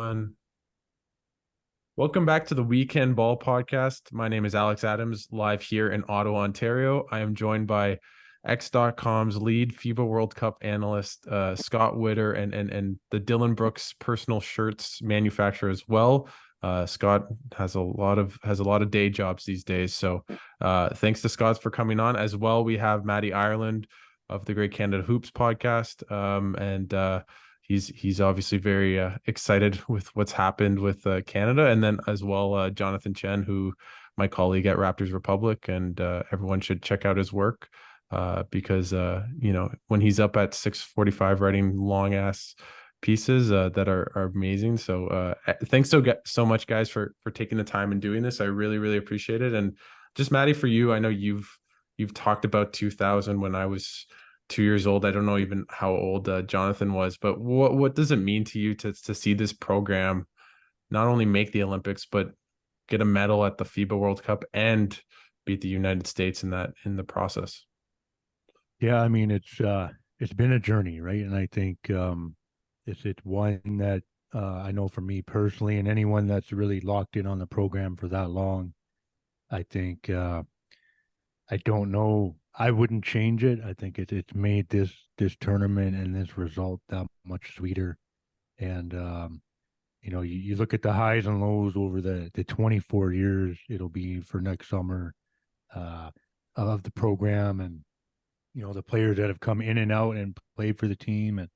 One. Welcome back to the Weekend Ball Podcast. My name is Alex Adams, live here in Ottawa, Ontario. I am joined by X.com's lead FIBA World Cup analyst, Scott Witter, and the Dylan Brooks personal shirts manufacturer as well. Scott has a lot of day jobs these days. So thanks to Scott for coming on. As well, we have Matty Ireland of the Great Canada Hoops podcast. He's obviously very excited with what's happened with Canada, and then as well Jonathan Chen, who my colleague at Raptors Republic, and everyone should check out his work because when he's up at 6:45 writing long ass pieces that are amazing. So thanks so much, guys, for taking the time and doing this. I really appreciate it. And just Maddie, for you, I know you've talked about 2000 when I was 2 years old. I don't know even how old Jonathan was, but what does it mean to you to see this program not only make the Olympics but get a medal at the FIBA World Cup and beat the United States in the process? Yeah, I mean it's been a journey, right? And I think it's one that I know for me personally, and anyone that's really locked in on the program for that long, I think I don't know. I wouldn't change it. I think it's made this tournament and this result that much sweeter. And you look at the highs and lows over the 24 years it'll be for next summer uh, of the program, and the players that have come in and out and played for the team. And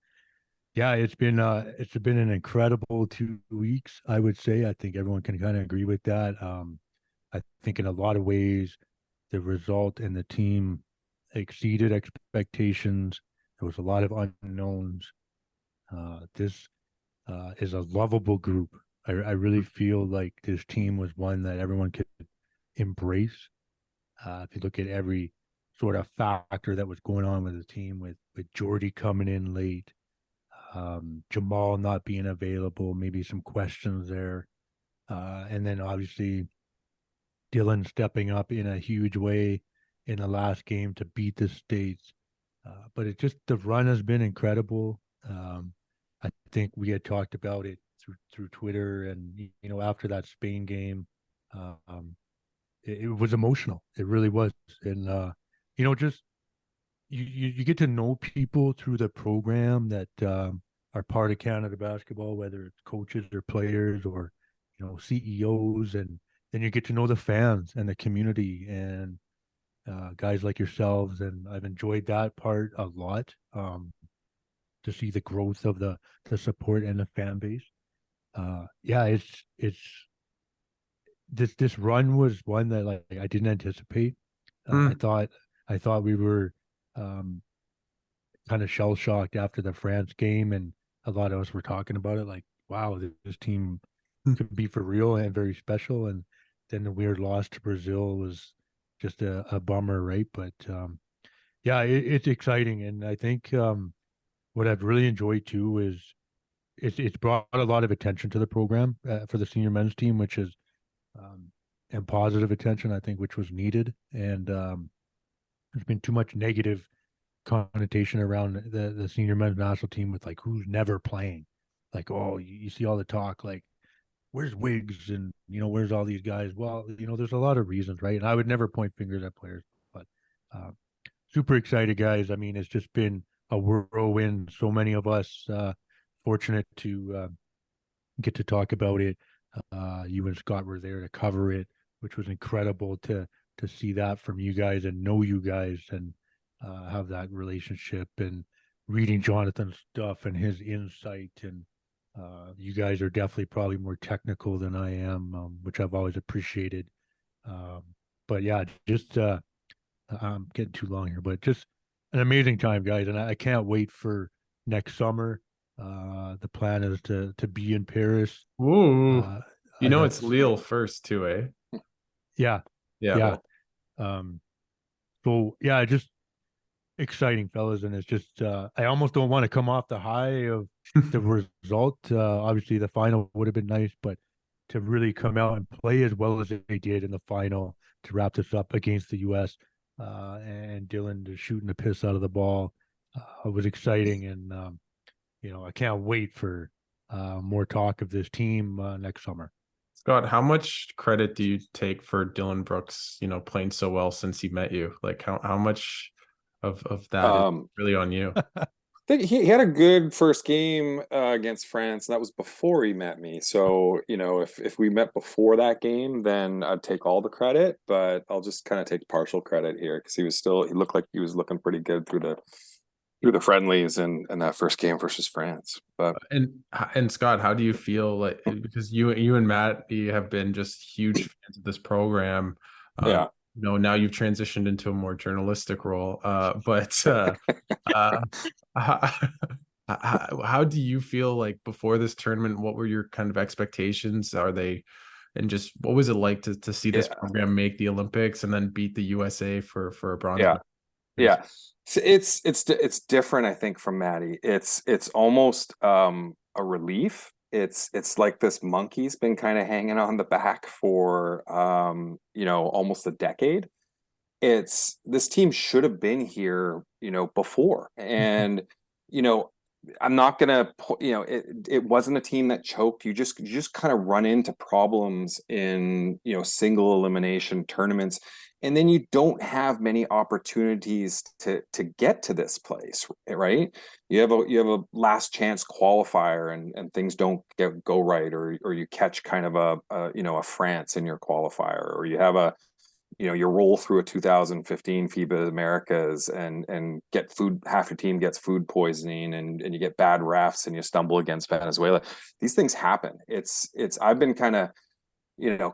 yeah, it's been an incredible 2 weeks, I would say. I think everyone can kind of agree with that. I think in a lot of ways the result and the team exceeded expectations. There was a lot of unknowns. This is a lovable group. I really feel like this team was one that everyone could embrace. If you look at every sort of factor that was going on with the team, with Jordy coming in late, Jamal not being available, maybe some questions there, and then obviously Dylan stepping up in a huge way in the last game to beat the States. But the run has been incredible. I think we had talked about it through Twitter, and after that Spain game, it was emotional. It really was. And just you get to know people through the program that are part of Canada basketball, whether it's coaches or players or CEOs, and then you get to know the fans and the community and guys like yourselves. And I've enjoyed that part a lot, to see the growth of the support and the fan base. Yeah, it's this run was one that, like, I didn't anticipate. Hmm. I thought we were kind of shell shocked after the France game, and a lot of us were talking about it, like, wow, this team could be for real and very special. And then the weird loss to Brazil was just a bummer, right? But yeah, it's exciting, and I think what I've really enjoyed too is it's brought a lot of attention to the program for the senior men's team, which is um, and positive attention, I think, which was needed. And there's been too much negative connotation around the senior men's national team with, like, who's never playing. Like, oh, you see all the talk, like, where's Wiggs, and where's all these guys? Well, there's a lot of reasons, right? And I would never point fingers at players, but uh, super excited, guys. I mean, it's just been a whirlwind. So many of us fortunate to get to talk about it. You and Scott were there to cover it, which was incredible to see that from you guys and know you guys, and have that relationship, and reading Jonathan's stuff and his insight. And you guys are definitely probably more technical than I am, which I've always appreciated. Um, but yeah, just I'm getting too long here, but just an amazing time, guys, and I can't wait for next summer. The plan is to be in Paris. Ooh, Uh, it's that's Lille first too, eh? Yeah, Yeah. yeah. Well, Um, so yeah, just exciting, fellas, and it's just I almost don't want to come off the high of the result. Obviously, the final would have been nice, but to really come out and play as well as they did in the final to wrap this up against the U.S. And Dylan just shooting the piss out of the ball was exciting, and I can't wait for more talk of this team next summer. Scott, how much credit do you take for Dylan Brooks, playing so well since he met you? Like how much of that is Um, really on you? think he had a good first game against France. And that was before he met me. So, if we met before that game, then I'd take all the credit, but I'll just kind of take partial credit here because he looked like he was looking pretty good through the friendlies and that first game versus France. But And Scott, how do you feel like, because you and Matt, you have been just huge fans of this program. Um, yeah, Now you've transitioned into a more journalistic role. But uh, how, how do you feel like before this tournament? What were your kind of expectations? And just what was it like to see this yeah, program make the Olympics and then beat the USA for a bronze yeah. medal? Yeah. So it's different, I think, from Matty. It's almost a relief. It's like this monkey's been kind of hanging on the back for almost a decade. It's this team should have been here, before. And, you know, I'm not gonna, it wasn't a team that choked. You just kind of run into problems in, single elimination tournaments, and then you don't have many opportunities to get to this place, right? You have a last chance qualifier, and things don't go right, or you catch kind of a France in your qualifier, or you have you roll through a 2015 FIBA Americas and get food, half your team gets food poisoning, and you get bad refs and you stumble against Venezuela. These things happen. I've been kind of,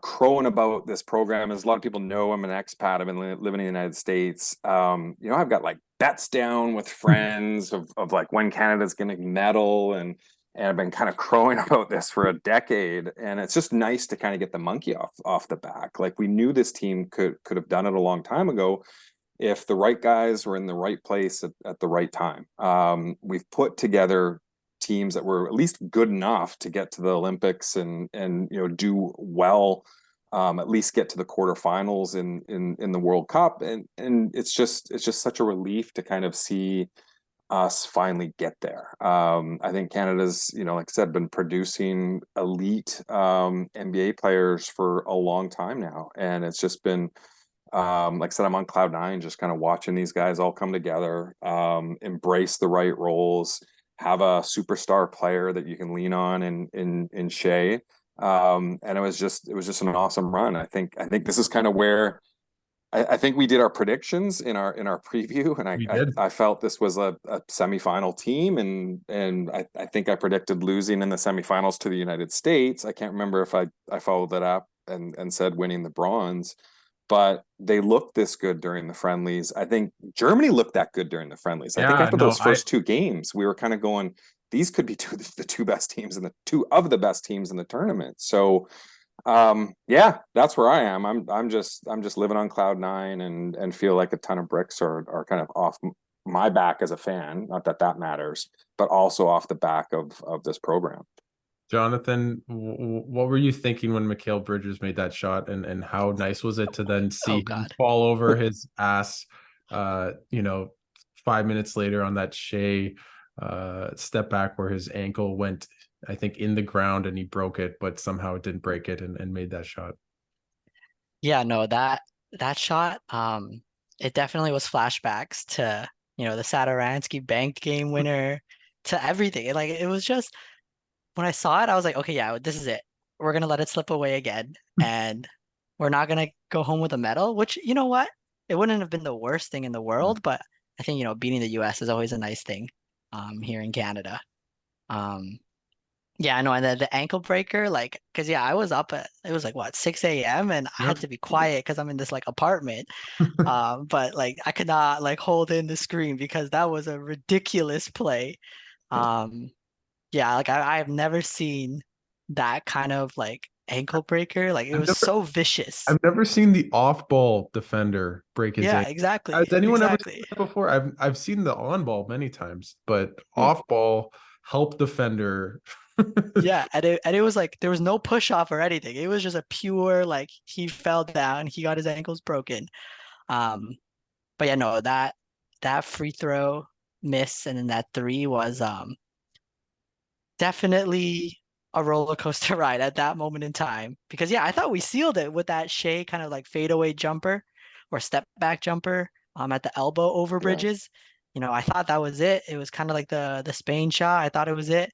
crowing about this program. As a lot of people know, I'm an expat. I've been living in the United States. I've got like bets down with friends of like when Canada's going to medal, and I've been kind of crowing about this for a decade. And it's just nice to kind of get the monkey off the back. Like we knew this team could have done it a long time ago if the right guys were in the right place at the right time. We've put together teams that were at least good enough to get to the Olympics and do well, at least get to the quarterfinals in the World Cup, and it's just such a relief to kind of see us finally get there. I think Canada's, like I said, been producing elite NBA players for a long time now, and it's just been, like I said, I'm on cloud nine, just kind of watching these guys all come together, embrace the right roles, have a superstar player that you can lean on in Shea. And it was just an awesome run. I think this is kind of where I think we did our predictions in our preview, and We I, did. I felt this was a semifinal team, and I think I predicted losing in the semifinals to the United States. I can't remember if I followed that up and said winning the bronze, but they looked this good during the friendlies. I think Germany looked that good during the friendlies. I think Yeah, after no, those first two games, we were kind of going, these could be the two best teams and the two of the best teams in the tournament. So yeah, that's where I am. I'm just living on cloud nine and feel like a ton of bricks are kind of off my back as a fan. Not that that matters, but also off the back of this program. Jonathan, what were you thinking when Mikal Bridges made that shot, and how nice was it to then Oh see him God. fall over his ass, 5 minutes later on that Shea step back where his ankle went, I think, in the ground and he broke it, but somehow it didn't break it and made that shot. Yeah, no, that shot, it definitely was flashbacks to, the Satoransky bank game winner, to everything. Like it was just when I saw it, I was like, okay, yeah, this is it. We're gonna let it slip away again, and we're not gonna go home with a medal, which you know what? It wouldn't have been the worst thing in the world, but I think, beating the US is always a nice thing, here in Canada. Um, Yeah, I know. And then the ankle breaker, like, because yeah, I was up at, it was like what, 6 a.m. and I had Yep. to be quiet because I'm in this like apartment. But like I could not like hold in the screen because that was a ridiculous play. Um, yeah, like I have never seen that kind of like ankle breaker. Like it I've was never so vicious. I've never seen the off-ball defender break his Yeah, ankle. exactly. Has anyone ever seen Exactly. that before? I've seen the on-ball many times, but Hmm. off-ball help defender. Yeah, and it was like there was no push off or anything. It was just a pure like he fell down, he got his ankles broken. Um, But yeah, no, that free throw miss and then that three was definitely a roller coaster ride at that moment in time. Because yeah, I thought we sealed it with that Shea kind of like fadeaway jumper or step back jumper at the elbow over Yeah. Bridges. I thought that was it. It was kind of like the Spain shot. I thought it was it.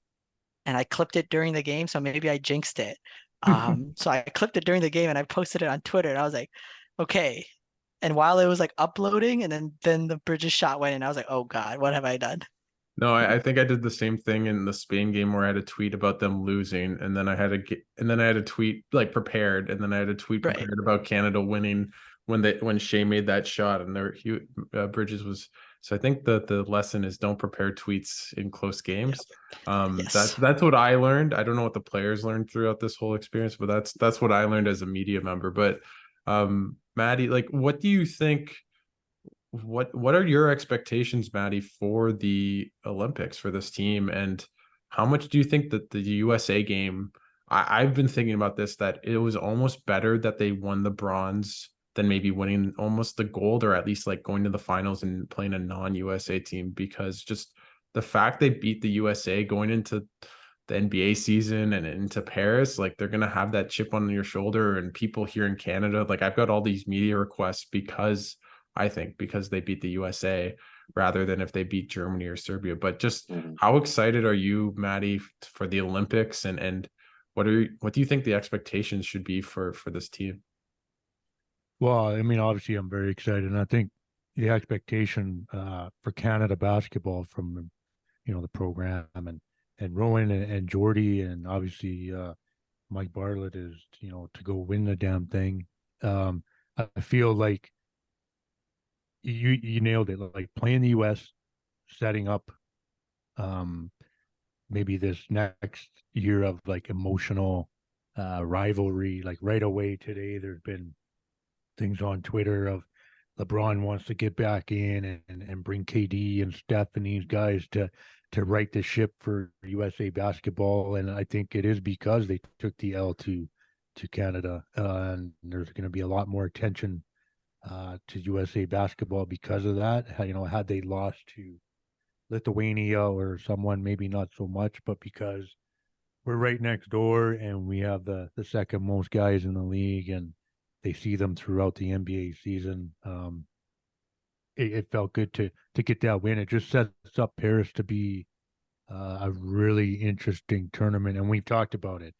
And I clipped it during the game, so maybe I jinxed it. So I clipped it during the game and I posted it on Twitter and I was like, okay. And while it was like uploading and then the Bridges shot went in, I was like, oh God, what have I done? No, I think I did the same thing in the Spain game where I had a tweet about them losing, and then I had a tweet like prepared, and then I had a tweet Right. prepared about Canada winning when Shea made that shot, and Bridges was. So I think the lesson is don't prepare tweets in close Yep. games. Yes. That's what I learned. I don't know what the players learned throughout this whole experience, but that's what I learned as a media member. But Matty, like, what do you think? What are your expectations, Matty, for the Olympics for this team, and how much do you think that the USA game? I've been thinking about this, that it was almost better that they won the bronze than maybe winning almost the gold, or at least like going to the finals and playing a non-USA team, because just the fact they beat the USA going into the NBA season and into Paris, like they're gonna have that chip on your shoulder, and people here in Canada, like I've got all these media requests because they beat the USA rather than if they beat Germany or Serbia. But just how excited are you, Matty, for the Olympics, and what do you think the expectations should be for this team? Well, I mean, obviously, I'm very excited, and I think the expectation for Canada basketball from the program and Rowan and Jordy and obviously Mike Bartlett is to go win the damn thing. I feel like you nailed it. Like playing the U.S., setting up um, maybe this next year of like emotional rivalry. Like right away today, there's been things on Twitter of LeBron wants to get back in and bring KD and Steph and these guys to right the ship for USA basketball. And I think it is because they took the L to Canada, and there's going to be a lot more attention to USA basketball because of that. Had they lost to Lithuania or someone, maybe not so much, but because we're right next door and we have the second most guys in the league and they see them throughout the NBA season. It felt good to get that win. It just sets up Paris to be a really interesting tournament, and we've talked about it.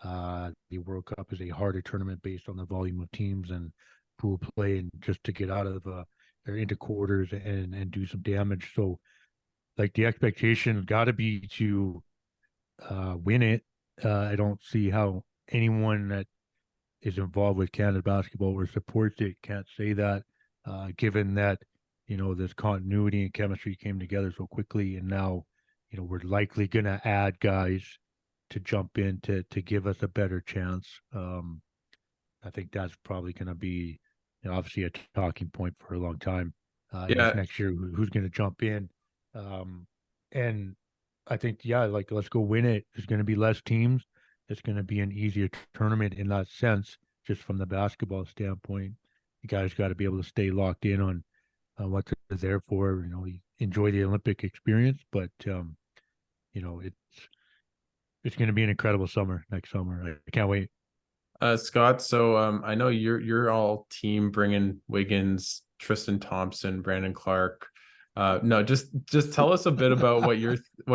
The World Cup is a harder tournament based on the volume of teams and pool play, and just to get out of their into quarters and do some damage. So, like the expectation got to be to win it. I don't see how anyone that is involved with Canada basketball or supports it can't say that, given that this continuity and chemistry came together so quickly, and now we're likely going to add guys to jump in to give us a better chance. I think that's probably going to be obviously a talking point for a long time. Yeah, Next year, who's going to jump in? And I think, yeah, like let's go win it. There's going to be less teams. It's going to be an easier tournament in that sense, just from the basketball standpoint. You guys got to be able to stay locked in on what they're there for. Enjoy the Olympic experience, but it's going to be an incredible summer next summer. I can't wait. Scott, so I know you're all team bringing Wiggins, Tristan Thompson, Brandon Clark. No, just tell us a bit about what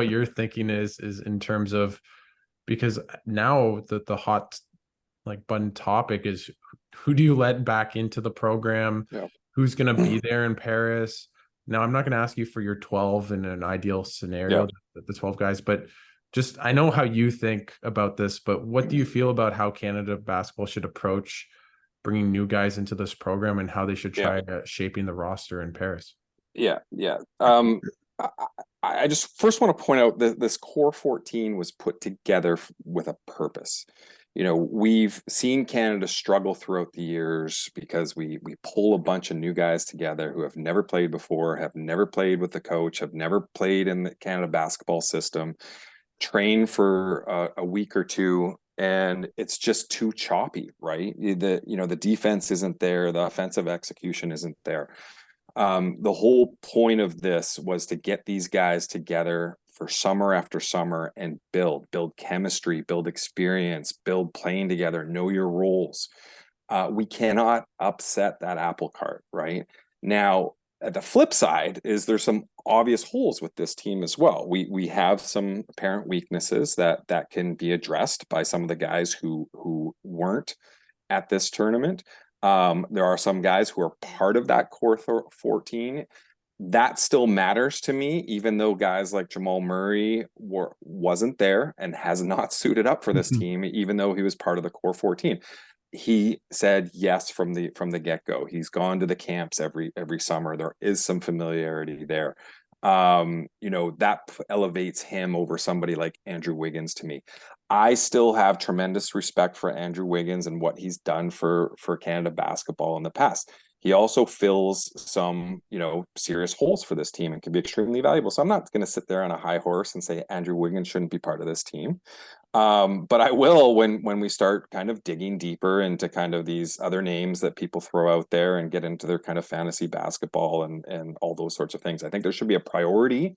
your thinking is in terms of, because now the hot like button topic is, who do you let back into the program? Yeah. Who's going to be there in Paris? Now, I'm not going to ask you for your 12 in an ideal scenario, the 12 guys, but just, I know how you think about this, but what do you feel about how Canada basketball should approach bringing new guys into this program and how they should try shaping the roster in Paris? Yeah. I just first want to point out that this core 14 was put together with a purpose. We've seen Canada struggle throughout the years because we pull a bunch of new guys together who have never played before, have never played with the coach, have never played in the Canada basketball system, train for a week or two, and it's just too choppy, right? The defense isn't there, the offensive execution isn't there. The whole point of this was to get these guys together for summer after summer and build chemistry, build experience, build playing together, know your roles. We cannot upset that apple cart, right? Now, at the flip side is there's some obvious holes with this team as well. We have some apparent weaknesses that can be addressed by some of the guys who weren't at this tournament. There are some guys who are part of that core 14 that still matters to me, even though guys like Jamal Murray wasn't there and has not suited up for this team, even though he was part of the core 14. He said yes from the get-go. He's gone to the camps every summer. There is some familiarity there. That elevates him over somebody like Andrew Wiggins to me. I still have tremendous respect for Andrew Wiggins and what he's done for Canada basketball in the past. He also fills some, serious holes for this team and can be extremely valuable. So I'm not going to sit there on a high horse and say Andrew Wiggins shouldn't be part of this team. But I will when we start kind of digging deeper into kind of these other names that people throw out there and get into their kind of fantasy basketball and all those sorts of things. I think there should be a priority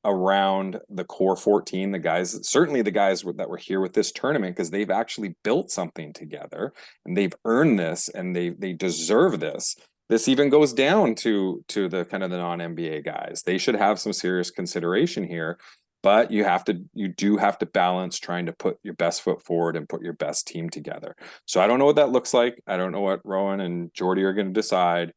around the core 14, the guys that were here with this tournament, because they've actually built something together and they've earned this and they deserve this. This even goes down to the kind of the non-NBA guys. They should have some serious consideration here, but you do have to balance trying to put your best foot forward and put your best team together. So I don't know what that looks like. I don't know what Rowan and Jordy are going to decide.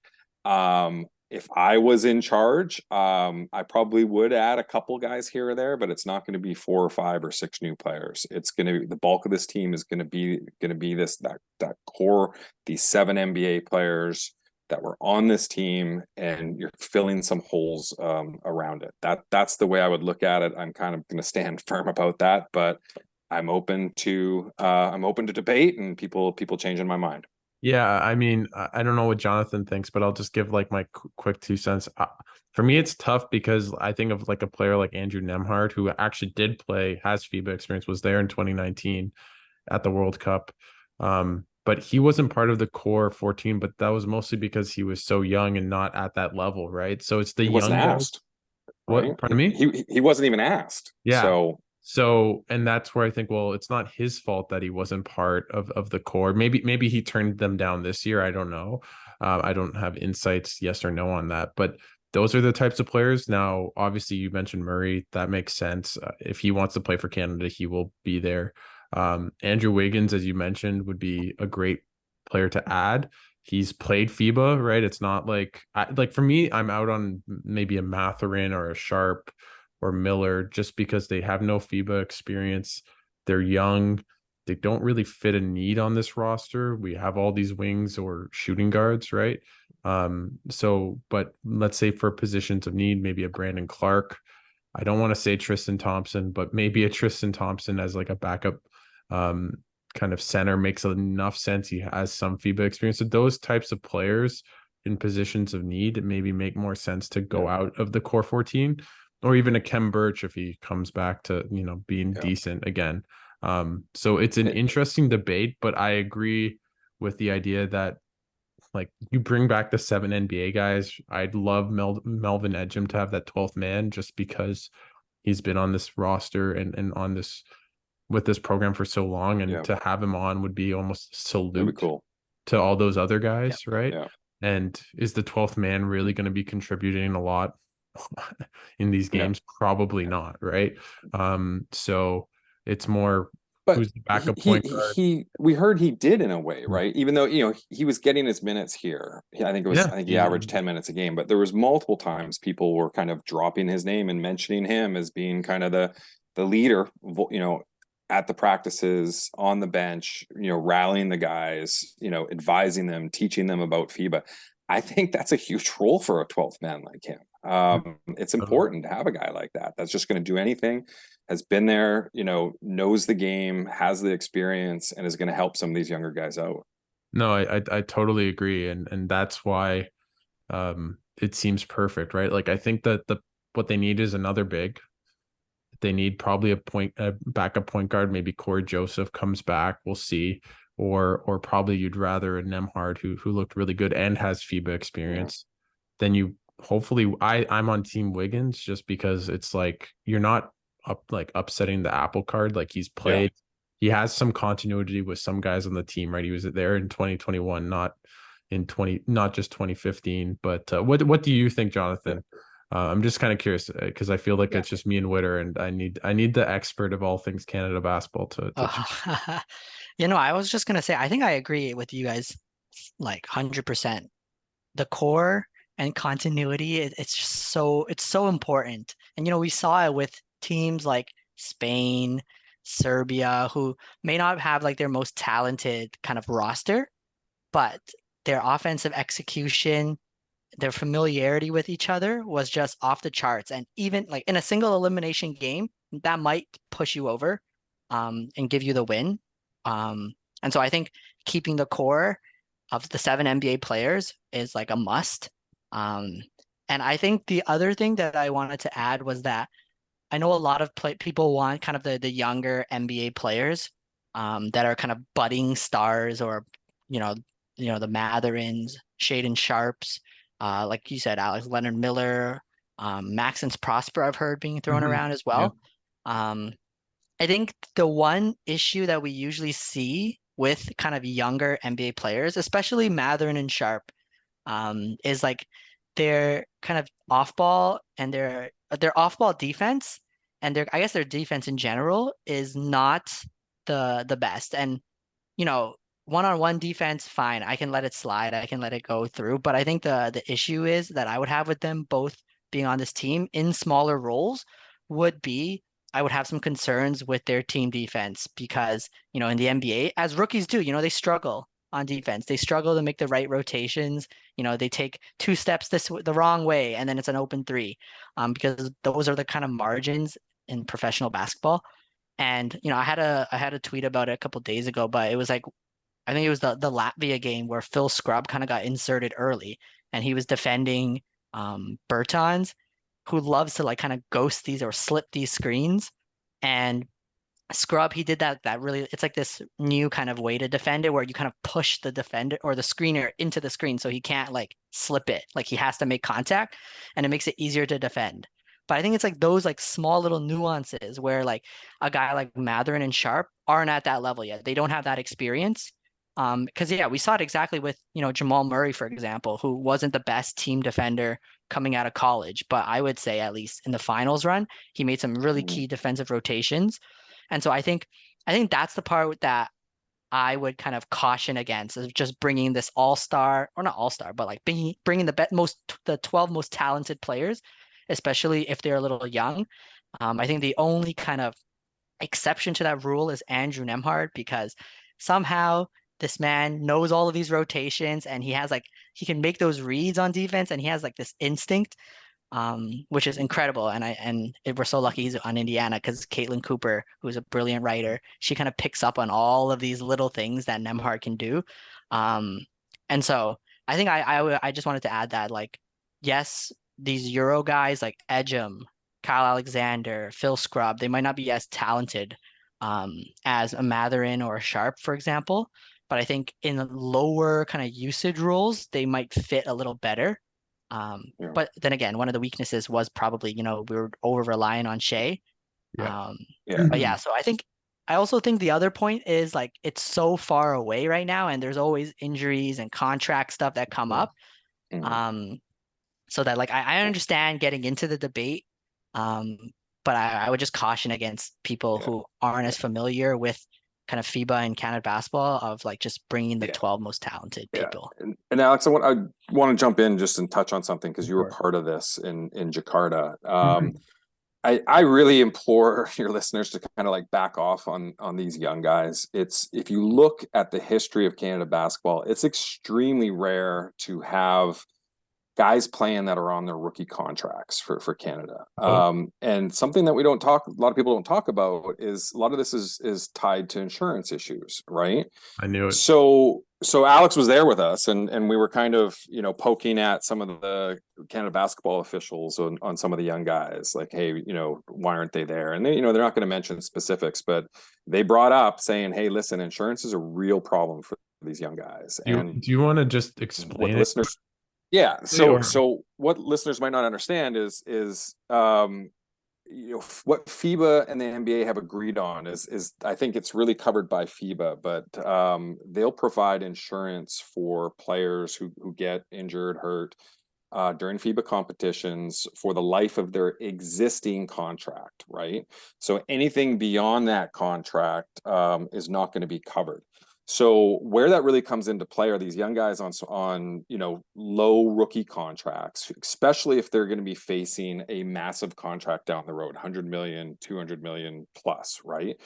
If I was in charge, I probably would add a couple guys here or there, but it's not going to be 4 or 5 or 6 new players. It's going to be the bulk of this team is going to be that core, these 7 NBA players that were on this team, and you're filling some holes around it. That's the way I would look at it. I'm kind of going to stand firm about that, but I'm open to debate and people changing my mind. Yeah, I mean, I don't know what Jonathan thinks, but I'll just give like my quick 2 cents. For me, it's tough because I think of like a player like Andrew Nembhard, who actually did play, has FIBA experience, was there in 2019 at the World Cup. But he wasn't part of the core 14, but that was mostly because he was so young and not at that level, right? So it's the He wasn't young guys. asked. What? Right? Pardon me? He wasn't even asked. Yeah. So, and that's where I think, well, it's not his fault that he wasn't part of the core. Maybe he turned them down this year. I don't know. I don't have insights, yes or no, on that. But those are the types of players. Now, obviously, you mentioned Murray. That makes sense. If he wants to play for Canada, he will be there. Andrew Wiggins, as you mentioned, would be a great player to add. He's played FIBA, right? It's not like for me, I'm out on maybe a Mathurin or a Sharp or Miller just because they have no FIBA experience. They're young. They don't really fit a need on this roster. We have all these wings or shooting guards, right? But let's say for positions of need, maybe a Brandon Clark. I don't want to say Tristan Thompson, but maybe a Tristan Thompson as like a backup kind of center makes enough sense. He has some FIBA experience. So those types of players in positions of need maybe make more sense to go out of the core 14. Or even a Kem Birch if he comes back to, being decent again. So it's an interesting debate, but I agree with the idea that like you bring back the 7 NBA guys. I'd love Melvin Ejim to have that 12th man just because he's been on this roster and on this with this program for so long, and to have him on would be almost a salute to all those other guys, right? Yeah. And is the 12th man really going to be contributing a lot in these games? Probably not, right? So it's more who's the backup point guard. We heard he did in a way, right? Even though he was getting his minutes here. I think he averaged 10 minutes a game, but there was multiple times people were kind of dropping his name and mentioning him as being kind of the leader, at the practices, on the bench, rallying the guys, advising them, teaching them about FIBA. I think that's a huge role for a 12th man like him. It's important to have a guy like that. That's just going to do anything, has been there, knows the game, has the experience, and is going to help some of these younger guys out. No, I totally agree. And that's why it seems perfect, right? Like, I think that what they need is another big. They need probably a backup point guard. Maybe Corey Joseph comes back. We'll see. Or probably you'd rather a Nembhard who looked really good and has FIBA experience. Then you hopefully I'm on Team Wiggins just because it's like you're not upsetting the apple cart. Like he's played, he has some continuity with some guys on the team, right? He was there in 2021, not just 2015. But what do you think, Jonathan? I'm just kind of curious because I feel like it's just me and Witter, and I need the expert of all things Canada basketball to I was just gonna say, I think I agree with you guys like 100%. The core and continuity, it's so important. And we saw it with teams like Spain, Serbia, who may not have like their most talented kind of roster, but their offensive execution, their familiarity with each other was just off the charts. And even like in a single elimination game, that might push you over and give you the win. And so I think keeping the core of the 7 NBA players is like a must. Um, and I think the other thing that I wanted to add was that I know a lot of people want kind of the younger NBA players that are kind of budding stars, or you know the Matherins, Shaden Sharps, like you said, Alex Leonard Miller, Maxence Prosper, I've heard being thrown around as well. Um, I think the one issue that we usually see with kind of younger NBA players, especially Matherin and Sharp, is like their kind of off ball and their off ball defense, and I guess their defense in general is not the best. And one-on-one defense, fine, I can let it slide, I can let it go through. But I think the issue is that I would have with them both being on this team in smaller roles would be I would have some concerns with their team defense because, in the NBA, as rookies do, they struggle on defense. They struggle to make the right rotations. They take 2 steps the wrong way, and then it's an open three, because those are the kind of margins in professional basketball. And I had a tweet about it a couple days ago, but it was like I think it was the Latvia game where Phil Scrubb kind of got inserted early, and he was defending Bertans, who loves to like kind of ghost these or slip these screens. And Scrub, he did that really, it's like this new kind of way to defend it where you kind of push the defender or the screener into the screen so he can't like slip it. Like he has to make contact, and it makes it easier to defend. But I think it's like those like small little nuances where like a guy like Matherin and Sharp aren't at that level yet. They don't have that experience. Because we saw it exactly with, Jamal Murray, for example, who wasn't the best team defender coming out of college, but I would say at least in the finals run, he made some really key defensive rotations. And so I think that's the part that I would kind of caution against, is just bringing this all-star, or not all-star, but like bringing the 12 most talented players, especially if they're a little young. I think the only kind of exception to that rule is Andrew Nembhard, because somehow this man knows all of these rotations, and he can make those reads on defense, and he has like this instinct, which is incredible. And we're so lucky he's on Indiana, because Caitlin Cooper, who's a brilliant writer, she kind of picks up on all of these little things that Nembhard can do. And so I think I just wanted to add that, like, yes, these Euro guys like Ejim, Kyle Alexander, Phil Scrubb, they might not be as talented as a Matherin or a Sharp, for example. But I think in lower kind of usage roles, they might fit a little better. But then again, one of the weaknesses was probably, we were over relying on Shea. But so I also think the other point is like it's so far away right now, and there's always injuries and contract stuff that come up. So that like I understand getting into the debate, but I would just caution against people who aren't as familiar with kind of FIBA and Canada basketball, of like just bringing the 12 most talented people. And Alex, I want to jump in just and touch on something, because you were part of this in Jakarta. I really implore your listeners to kind of like back off on these young guys. If you look at the history of Canada basketball, it's extremely rare to have guys playing that are on their rookie contracts for Canada. And something that a lot of people don't talk about is a lot of this is tied to insurance issues, right? I knew it. So Alex was there with us, and we were kind of, poking at some of the Canada basketball officials on some of the young guys, like, hey, why aren't they there? And they, they're not going to mention specifics, but they brought up saying, hey, listen, insurance is a real problem for these young guys. Do you want to just explain it? Listeners? Yeah. So what listeners might not understand is what FIBA and the NBA have agreed on is I think it's really covered by FIBA, but they'll provide insurance for players who get injured, hurt during FIBA competitions for the life of their existing contract, right? So anything beyond that contract is not going to be covered. So where that really comes into play are these young guys on low rookie contracts, especially if they're going to be facing a massive contract down the road, 100 million, 200 million plus, right?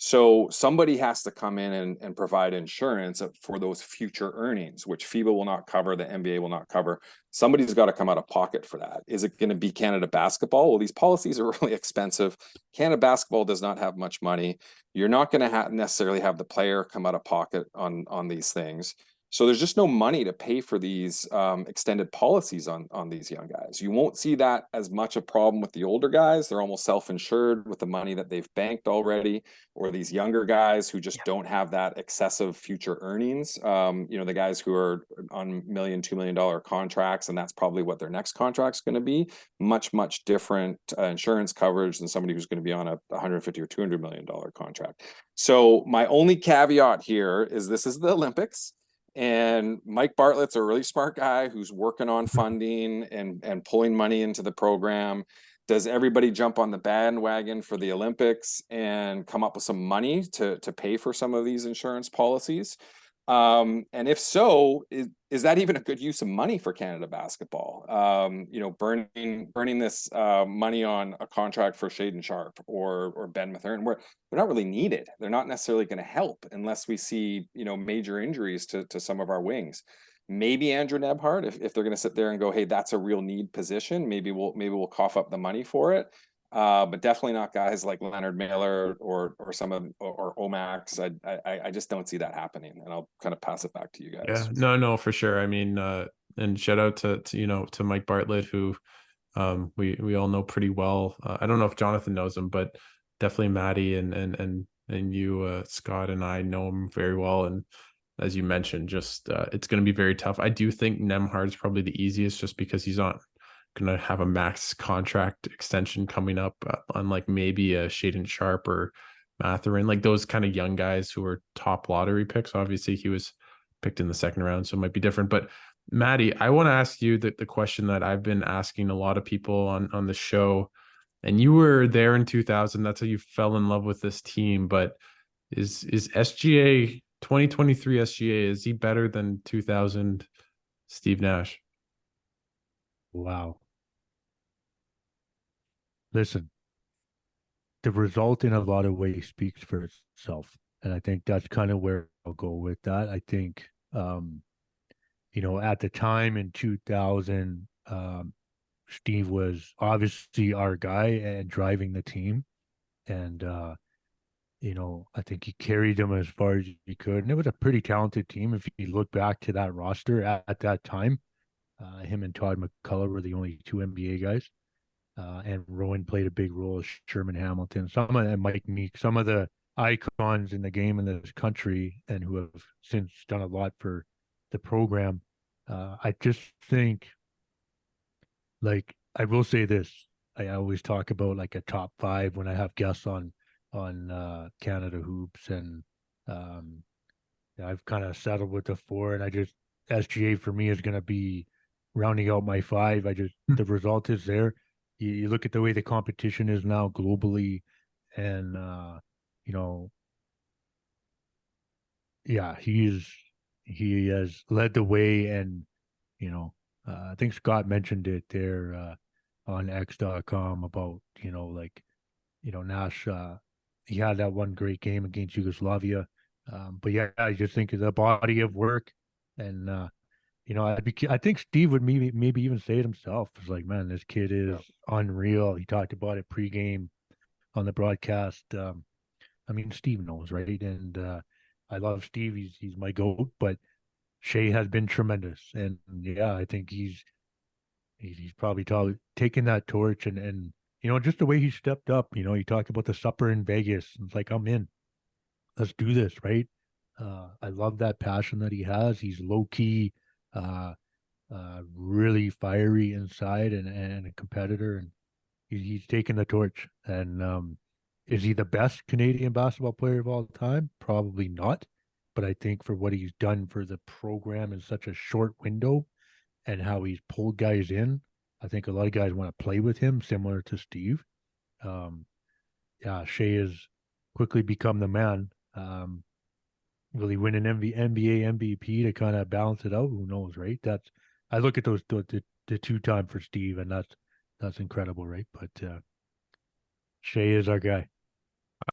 So somebody has to come in and provide insurance for those future earnings, which FIBA will not cover, the NBA will not cover. Somebody's got to come out of pocket for that. Is it going to be Canada Basketball? Well, these policies are really expensive. Canada Basketball does not have much money. You're not going to necessarily have the player come out of pocket on these things. So there's just no money to pay for these extended policies on these young guys. You won't see that as much a problem with the older guys. They're almost self-insured with the money that they've banked already, or these younger guys who just don't have that excessive future earnings. The guys who are on $1 million, $2 million contracts, and that's probably what their next contract's going to be. Much, much different insurance coverage than somebody who's going to be on a $150 or $200 million contract. So my only caveat here is this is the Olympics. And Mike Bartlett's a really smart guy who's working on funding and pulling money into the program. Does everybody jump on the bandwagon for the Olympics and come up with some money to pay for some of these insurance policies? And if so, is that even a good use of money for Canada Basketball? Burning this money on a contract for Shaden Sharp or Ben Mathurin, where they're not really needed. They're not necessarily going to help unless we see major injuries to some of our wings. Maybe Andrew Nebhart, if they're going to sit there and go, hey, that's a real need position. Maybe we'll cough up the money for it. But definitely not guys like Leonard Mailer or Omax. I just don't see that happening, and I'll kind of pass it back to you guys. Yeah, no, for sure. I mean, and shout out to Mike Bartlett, who we all know pretty well. I don't know if Jonathan knows him, but definitely Matty and you, Scott, and I know him very well. And as you mentioned, just it's going to be very tough. I do think Nemhard is probably the easiest, just because he's not going to have a max contract extension coming up, unlike maybe a Shaden Sharp or Mathurin, like those kind of young guys who are top lottery picks. Obviously, he was picked in the second round, so it might be different. But Matty, I want to ask you the question that I've been asking a lot of people on the show, and you were there in 2000. That's how you fell in love with this team. But is SGA 2023 SGA, is he better than 2000 Steve Nash? Wow. Listen, the result in a lot of ways speaks for itself. And I think that's kind of where I'll go with that. I think, at the time in 2000, Steve was obviously our guy and driving the team. And, I think he carried them as far as he could. And it was a pretty talented team. If you look back to that roster at that time, him and Todd McCullough were the only two NBA guys. And Rowan played a big role, Sherman Hamilton, and Mike Meek, some of the icons in the game in this country, and who have since done a lot for the program. I just think, like, I will say this. I always talk about like a top five when I have guests on Canada Hoops, and I've kind of settled with the four, and SGA for me is going to be rounding out my five. The result is there. You look at the way the competition is now globally, and he has led the way, and I think Scott mentioned it there on X.com about Nash. He had that one great game against Yugoslavia, but yeah, I just think the body of work, and I think Steve would maybe even say it himself. It's like, man, this kid is unreal. He talked about it pregame on the broadcast. Steve knows, right? And I love Steve. He's my GOAT, but Shea has been tremendous. And yeah, I think he's probably taken that torch and just the way he stepped up. He talked about the supper in Vegas. It's like, I'm in. Let's do this, right? I love that passion that he has. He's low key. Really fiery inside and a competitor, and He's taken the torch. And is he the best Canadian basketball player of all time? Probably not. But I think for what he's done for the program in such a short window and how he's pulled guys in, I think a lot of guys want to play with him, similar to Steve. Yeah, Shea has quickly become the man. Will he win an NBA MVP to kind of balance it out? Who knows, right? I look at those the 2-time for Steve, and that's incredible, right? But Shea is our guy.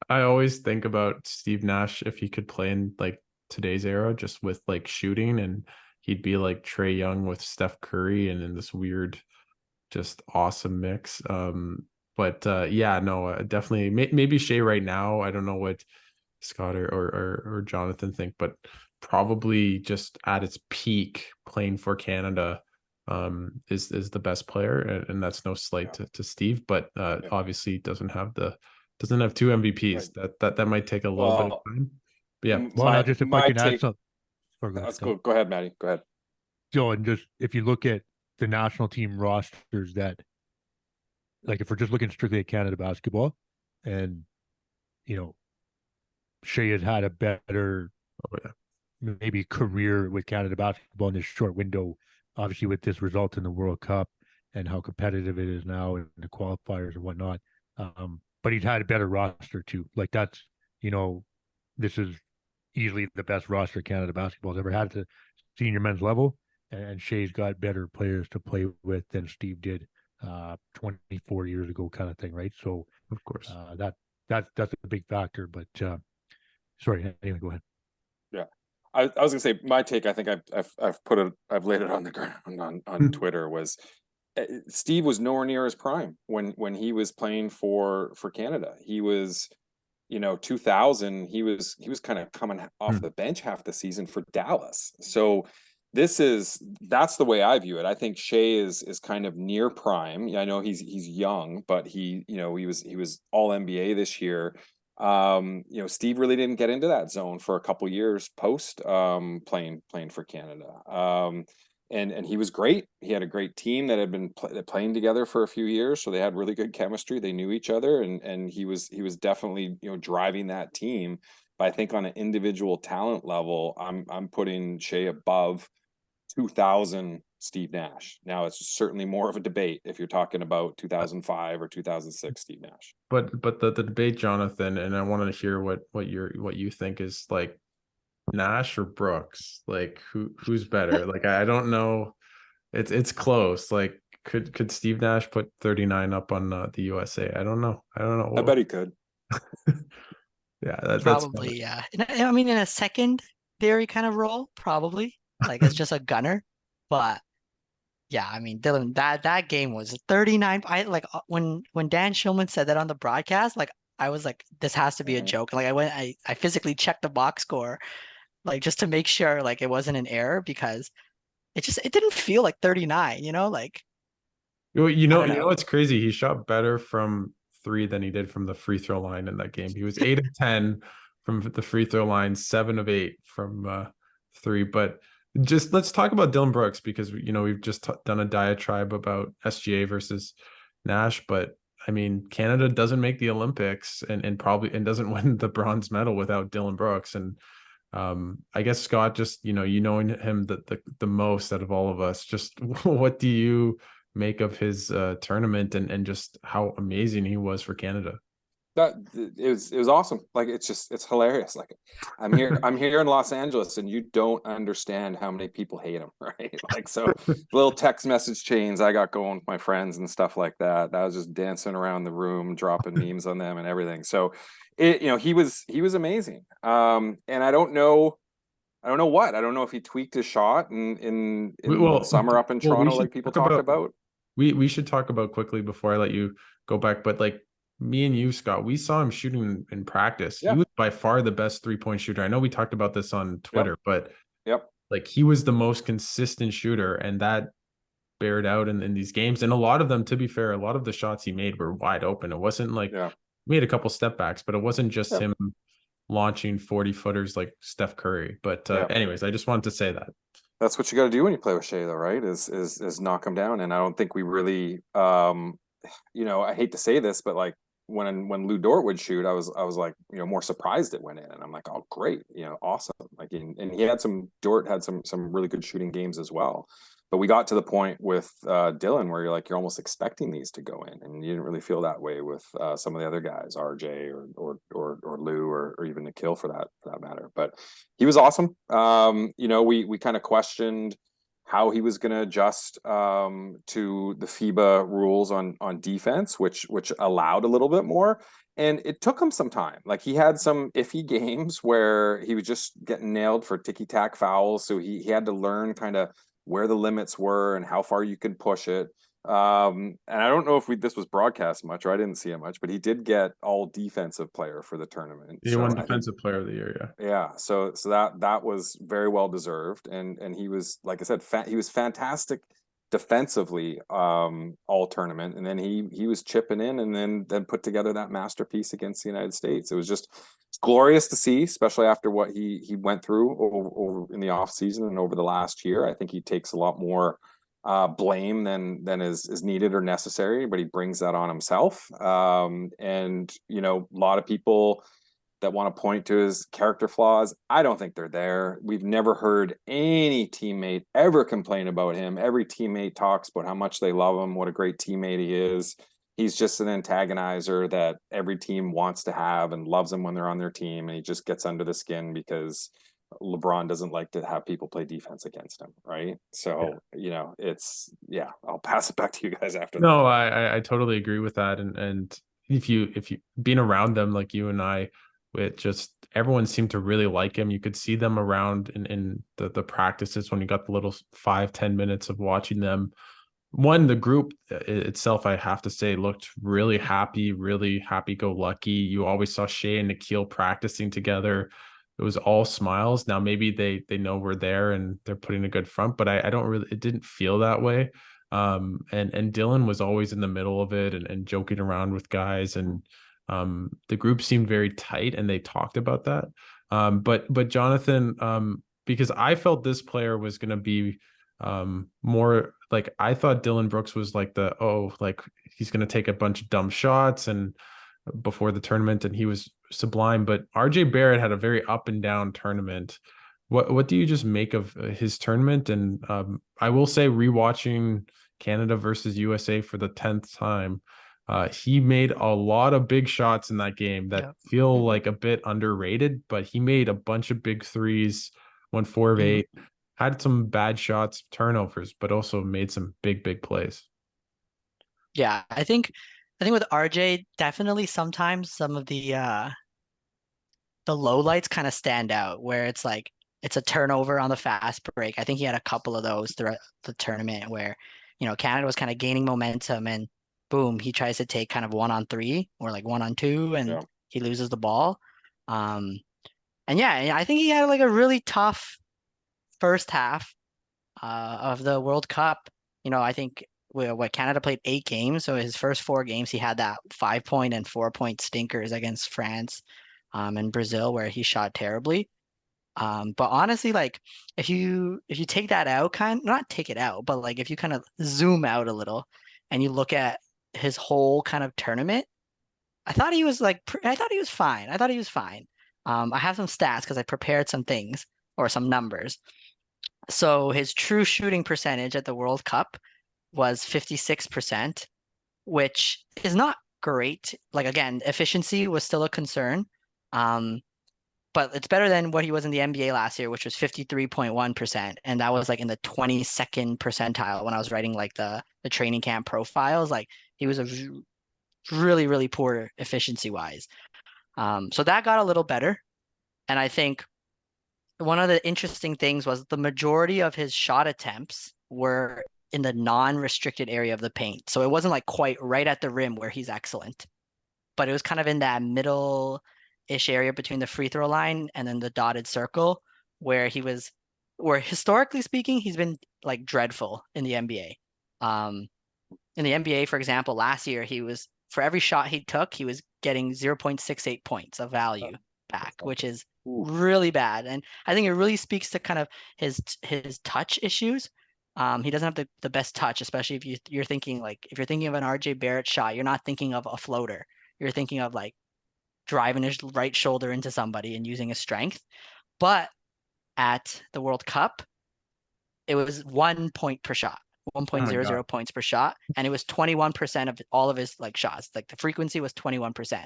I always think about Steve Nash if he could play in like today's era, just with like shooting, and he'd be like Trey Young with Steph Curry, and in this weird, just awesome mix. But yeah, no, definitely maybe Shea right now. I don't know what Scott or Jonathan think, but probably just at its peak playing for Canada is the best player, and that's no slight to Steve, but obviously doesn't have two MVPs. Right. That might take a little bit of time. But yeah. Well, now just if I can add something. Let's go. Go ahead, Matty. Go ahead. So, and just if you look at the national team rosters that, like, if we're just looking strictly at Canada basketball, and Shea has had a better, maybe career with Canada basketball in this short window, obviously with this result in the World Cup and how competitive it is now and the qualifiers and whatnot. But he's had a better roster too. Like that's, this is easily the best roster Canada basketball's ever had at the senior men's level. And Shea's got better players to play with than Steve did 24 years ago, kind of thing, right? So, of course, that's a big factor. But sorry, anyway, go ahead. Yeah, I was gonna say my take. I think I've laid it on the ground on Twitter. Was Steve was nowhere near his prime when he was playing for Canada. He was 2000. He was kind of coming off the bench half the season for Dallas. So that's the way I view it. I think Shea is kind of near prime. I know he's young, but he was all NBA this year. Steve really didn't get into that zone for a couple years post playing for Canada. And he was great. He had a great team that had been playing together for a few years, so they had really good chemistry. They knew each other, and he was definitely driving that team. But I think on an individual talent level, I'm putting Shea above 2000 Steve Nash. Now it's certainly more of a debate if you're talking about 2005 or 2006 Steve Nash. But the debate, Jonathan, and I wanted to hear what you think is like Nash or Brooks. Like who's better? Like I don't know. It's close. Like could Steve Nash put 39 up on the USA? I don't know. I bet he could. Yeah, probably. Yeah. I mean, in a secondary kind of role, probably like as just a gunner. But yeah, I mean, Dylan, that game was 39. I like when Dan Shulman said that on the broadcast, like I was like, this has to be a joke. Like I physically checked the box score, like just to make sure like it wasn't an error because it didn't feel like 39, like. Well, it's crazy. He shot better from 3 than he did from the free throw line in that game. He was 8 of 10 from the free throw line, 7 of 8 from 3. But just let's talk about Dylan Brooks because we've just done a diatribe about SGA versus Nash, but I mean Canada doesn't make the Olympics and doesn't win the bronze medal without Dylan Brooks. And I guess Scott, just knowing him the most out of all of us, just what do you make of his tournament and just how amazing he was for Canada? That it was awesome. Like it's hilarious. Like I'm here in Los Angeles and you don't understand how many people hate him, right? Like so little text message chains I got going with my friends and stuff like that. I was just dancing around the room, dropping memes on them and everything. So he was amazing. And I don't know what. I don't know if he tweaked his shot in the summer up in Toronto like people talked about. We should talk about quickly before I let you go back, but like me and you, Scott, we saw him shooting in practice. Yeah. He was by far the best 3-point shooter. I know we talked about this on Twitter, but like he was the most consistent shooter, and that bared out in these games. And a lot of them, to be fair, a lot of the shots he made were wide open. It wasn't like he made a couple step backs, but it wasn't just him launching 40-footers like Steph Curry. But anyways, I just wanted to say that. That's what you got to do when you play with Shea, though, right? Is knock him down. And I don't think we really I hate to say this, but like when Lou Dort would shoot, I was like, more surprised it went in, and I'm like, oh great, awesome. Like, and he had Dort had some really good shooting games as well. But we got to the point with Dylan where you're almost expecting these to go in, and you didn't really feel that way with some of the other guys, RJ or Lou or even Nikhil for that matter. But he was awesome. We kind of questioned how he was going to adjust to the FIBA rules on defense, which allowed a little bit more. And it took him some time. Like, he had some iffy games where he was just getting nailed for ticky-tack fouls. So he had to learn kind of where the limits were and how far you can push it. And I don't know if this was broadcast much, or I didn't see it much, but he did get all defensive player for the tournament. He won defensive player of the year. Yeah. So that was very well deserved. And he was, like I said, he was fantastic defensively all tournament. And then he was chipping in and then put together that masterpiece against the United States. It was just glorious to see, especially after what he went through over in the off season and over the last year. I think he takes a lot more blame than is needed or necessary, but he brings that on himself. And a lot of people that want to point to his character flaws, I don't think they're there. We've never heard any teammate ever complain about him. Every teammate talks about how much they love him, what a great teammate he is. He's just an antagonizer that every team wants to have and loves him when they're on their team, and he just gets under the skin because LeBron doesn't like to have people play defense against him, right? So, I'll pass it back to you guys after that. No, I totally agree with that. And if you being around them like you and I, it just, everyone seemed to really like him. You could see them around in the practices when you got the little 5-10 minutes of watching them. The group itself, I have to say, looked really happy-go-lucky. You always saw Shea and Nikhil practicing together. It was all smiles. Now maybe they know we're there and they're putting a good front, but I don't really, it didn't feel that way. And Dylan was always in the middle of it and joking around with guys, and the group seemed very tight and they talked about that. But Jonathan, because I felt this player was going to be more like, I thought Dylan Brooks was like he's going to take a bunch of dumb shots and before the tournament, and he was sublime. But RJ Barrett had a very up and down tournament. What do you just make of his tournament? And I will say, rewatching Canada versus USA for the 10th time, he made a lot of big shots in that game that feel like a bit underrated, but he made a bunch of big threes, went 4 of 8, had some bad shots, turnovers, but also made some big plays. Yeah, I think with RJ, definitely sometimes some of the lowlights kind of stand out, where it's like it's a turnover on the fast break. I think he had a couple of those throughout the tournament where, Canada was kind of gaining momentum and boom, he tries to take kind of 1-on-3 or like 1-on-2 and he loses the ball. And I think he had like a really tough first half of the World Cup. I think Canada played 8 games, so his first 4 games he had that 5-point and 4-point stinkers against France and Brazil where he shot terribly. But honestly, like if you take that out, not take it out, but like if you kind of zoom out a little and you look at his whole kind of tournament, I thought he was fine. I have some stats because I prepared some things or some numbers. So his true shooting percentage at the World Cup was 56%, which is not great. Like, again, efficiency was still a concern. But it's better than what he was in the NBA last year, which was 53.1%. And that was like in the 22nd percentile when I was writing like the training camp profiles. Like, he was a really, really poor efficiency wise. So that got a little better. And I think one of the interesting things was the majority of his shot attempts were in the non-restricted area of the paint. So it wasn't like quite right at the rim where he's excellent, but it was kind of in that middle-ish area between the free throw line and then the dotted circle where historically speaking, he's been like dreadful in the NBA. In the NBA, for example, last year, for every shot he took, he was getting 0.68 points of value back, which is really bad. And I think it really speaks to kind of his touch issues. He doesn't have the best touch, especially if you're thinking like if you're thinking of an RJ Barrett shot, you're not thinking of a floater. You're thinking of like driving his right shoulder into somebody and using his strength. But at the World Cup, it was 1 point per shot, Oh my God. 1.00 points per shot, and it was 21% of all of his like shots. Like the frequency was 21%.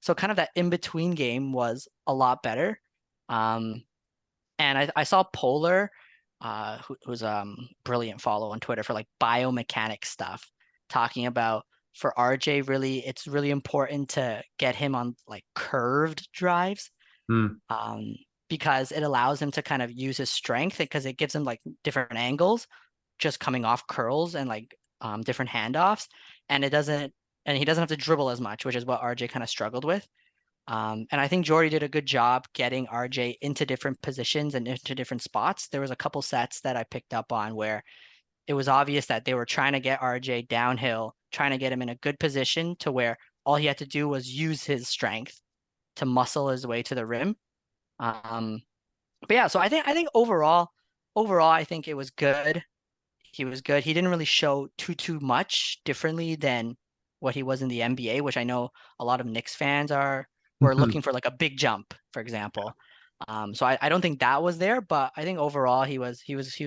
So kind of that in between game was a lot better. Um, and I saw Polar, who's brilliant follow on Twitter for like biomechanics stuff, talking about for RJ really it's really important to get him on like curved drives, Mm. um, because it allows him to kind of use his strength because it gives him like different angles just coming off curls and like different handoffs, and it doesn't and he doesn't have to dribble as much, which is what RJ kind of struggled with. And I think Jordy did a good job getting RJ into different positions and into different spots. There was a couple sets that I picked up on where it was obvious that they were trying to get RJ downhill, trying to get him in a good position to where all he had to do was use his strength to muscle his way to the rim. Um, but yeah, so I think overall I think it was good. He was good. He didn't really show too much differently than what he was in the NBA, which I know a lot of Knicks fans were looking for like a big jump, for example. So I don't think that was there, but I think overall he was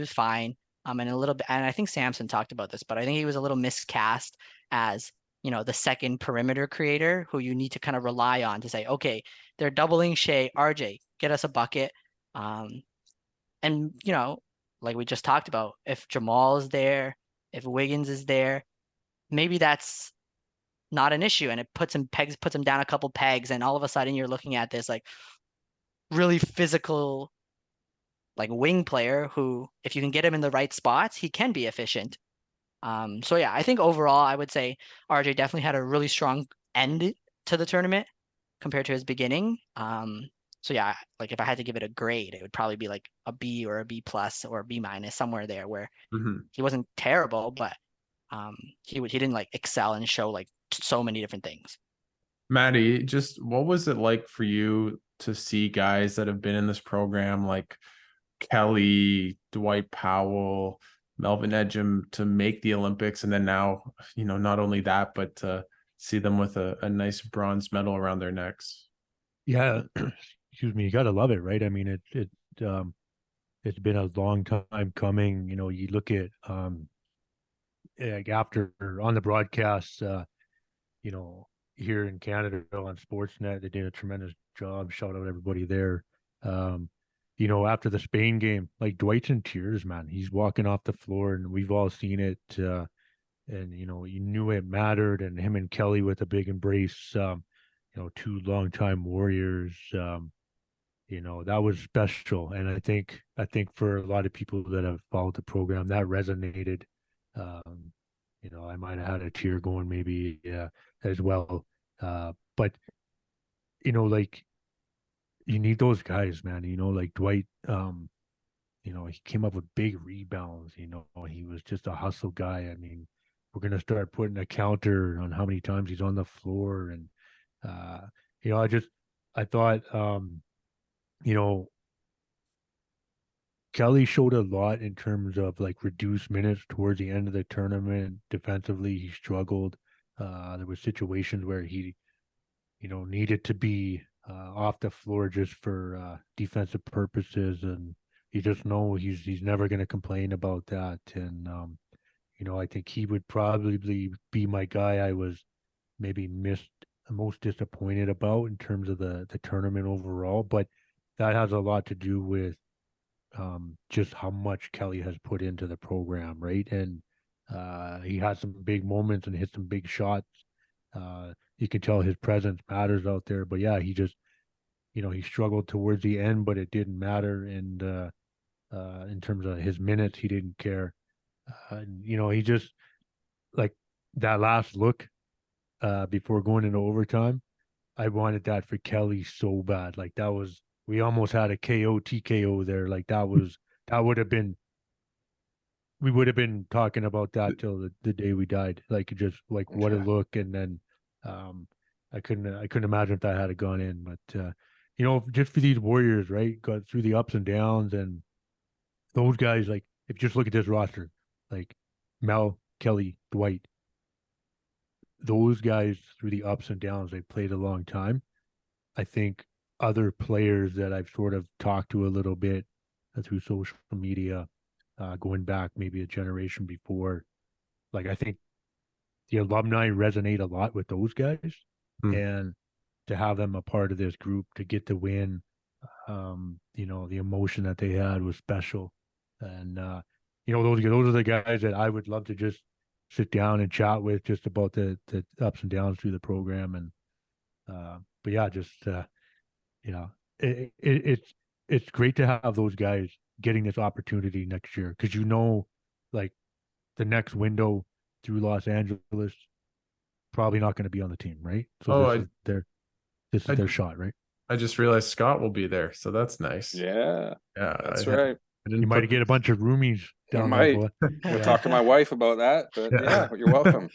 fine. And a little bit, and I think Samson talked about this, but I think he was a little miscast as, the second perimeter creator who you need to kind of rely on to say, okay, they're doubling Shea, RJ, get us a bucket. Um, and like we just talked about, if Jamal is there, if Wiggins is there, maybe that's not an issue, and it puts him down a couple pegs, and all of a sudden you're looking at this like really physical like wing player who, if you can get him in the right spots, he can be efficient. So yeah, I think overall I would say RJ definitely had a really strong end to the tournament compared to his beginning. So yeah, like if I had to give it a grade, it would probably be like a B or a B plus or a B minus, somewhere there where Mhm. he wasn't terrible, but um he didn't like excel and show like so many different things. Matty, just what was it like for you to see guys that have been in this program like Kelly, Dwight Powell, Melvin Ejim to make the Olympics, and then now, not only that, but to see them with a nice bronze medal around their necks? Yeah, excuse me. You got to love it, right? I mean, it's been a long time coming. You look at like after on the broadcast, you know, here in Canada on Sportsnet, they did a tremendous job. Shout out everybody there. Um, after the Spain game, like Dwight's in tears, man. He's walking off the floor, and we've all seen it. And you knew it mattered. And him and Kelly with a big embrace. Two longtime warriors. That was special. And I think for a lot of people that have followed the program, that resonated. Um, I might have had a tear going maybe as well. But like you need those guys, man. Like Dwight. He came up with big rebounds. He was just a hustle guy. I mean, we're gonna start putting a counter on how many times he's on the floor, and I thought, you know, Kelly showed a lot in terms of like reduced minutes towards the end of the tournament. Defensively, he struggled. There were situations where he, needed to be off the floor just for defensive purposes, and you just know he's never going to complain about that. And I think he would probably be my guy. I was maybe most disappointed about in terms of the tournament overall, but that has a lot to do with just how much Kelly has put into the program, right? And he had some big moments and hit some big shots. You can tell his presence matters out there. But yeah, he just, he struggled towards the end, but it didn't matter. And in terms of his minutes, he didn't care. He just like that last look before going into overtime. I wanted that for Kelly so bad. Like that was, we almost had a KO TKO there. Like that would have been, we would have been talking about that till the day we died. Like just like what a Okay. look. And then I couldn't imagine if that had gone in. But just for these Warriors, right? Got through the ups and downs, and those guys, like if you just look at this roster, like Mel, Kelly, Dwight, those guys through the ups and downs, they played a long time. I think other players that I've sort of talked to a little bit through social media, going back maybe a generation before, like I think the alumni resonate a lot with those guys, Hmm. and to have them a part of this group to get the win, the emotion that they had was special, and those are the guys that I would love to just sit down and chat with just about the ups and downs through the program, and but yeah, just you know, it's great to have those guys getting this opportunity next year because like the next window through Los Angeles probably not going to be on the team, right? So Oh, this is I their shot, right? I just realized Scott will be there, so that's nice. Yeah, Yeah, that's right. I You didn't might put. get a bunch of roomies You down there, might. boy. We'll talk to my wife about that, but yeah, you're welcome.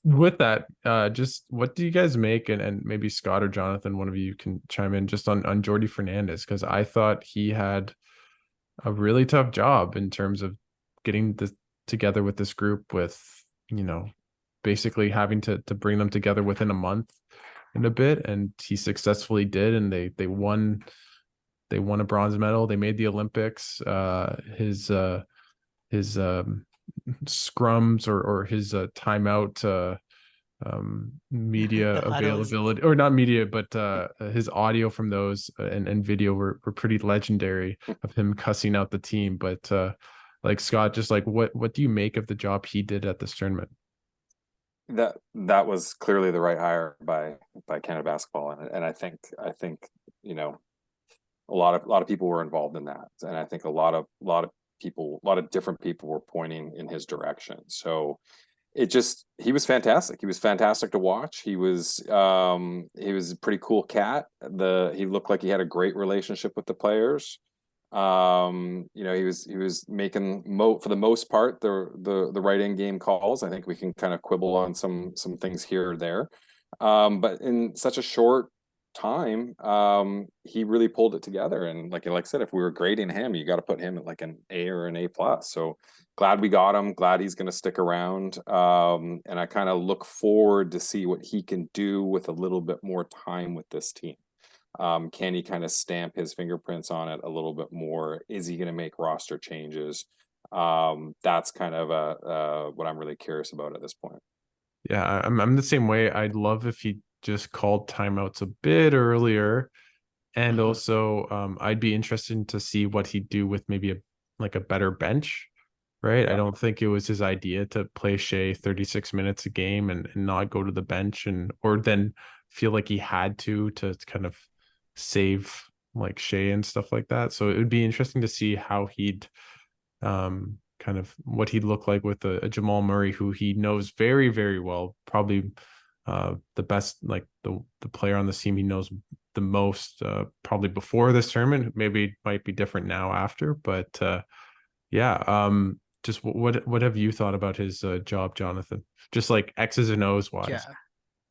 With that, just what do you guys make, and maybe Scott or Jonathan, one of you can chime in just on Jordy Fernandez, because I thought he had a really tough job in terms of getting this together with this group, with basically having to bring them together within a month and a bit, and he successfully did, and they won a bronze medal. They made the Olympics. His scrums or his timeout media The huddles. availability, or not media, but his audio from those and video were pretty legendary of him cussing out the team. But like Scott, just like what do you make of the job he did at this tournament? That was clearly the right hire by Canada Basketball, and I think a lot of people were involved in that, and I think a lot of people, a lot of different people were pointing in his direction. So he was fantastic. He was fantastic to watch. He was a pretty cool cat. He looked like he had a great relationship with the players. He was making for the most part the right in game calls. I think we can kind of quibble on some things here or there. But in such a short time, he really pulled it together. And like I said, if we were grading him, you got to put him at like an A or an A plus. So glad we got him. Glad he's going to stick around. And I kind of look forward to see what he can do with a little bit more time with this team. Can he kind of stamp his fingerprints on it a little bit more? Is he going to make roster changes? That's kind of what I'm really curious about at this point. Yeah, I'm the same way. I'd love if he just called timeouts a bit earlier, and also I'd be interested to see what he'd do with maybe a better bench. Right. I don't think it was his idea to play Shea 36 minutes a game and not go to the bench or then feel like he had to kind of save like Shea and stuff like that. So it would be interesting to see how he'd kind of what he'd look like with a Jamal Murray, who he knows very, very well, probably the best, like the player on the team he knows the most, probably before this tournament. Maybe it might be different now after, but yeah. Just what have you thought about his job, Jonathan? Just like X's and O's wise. Yeah.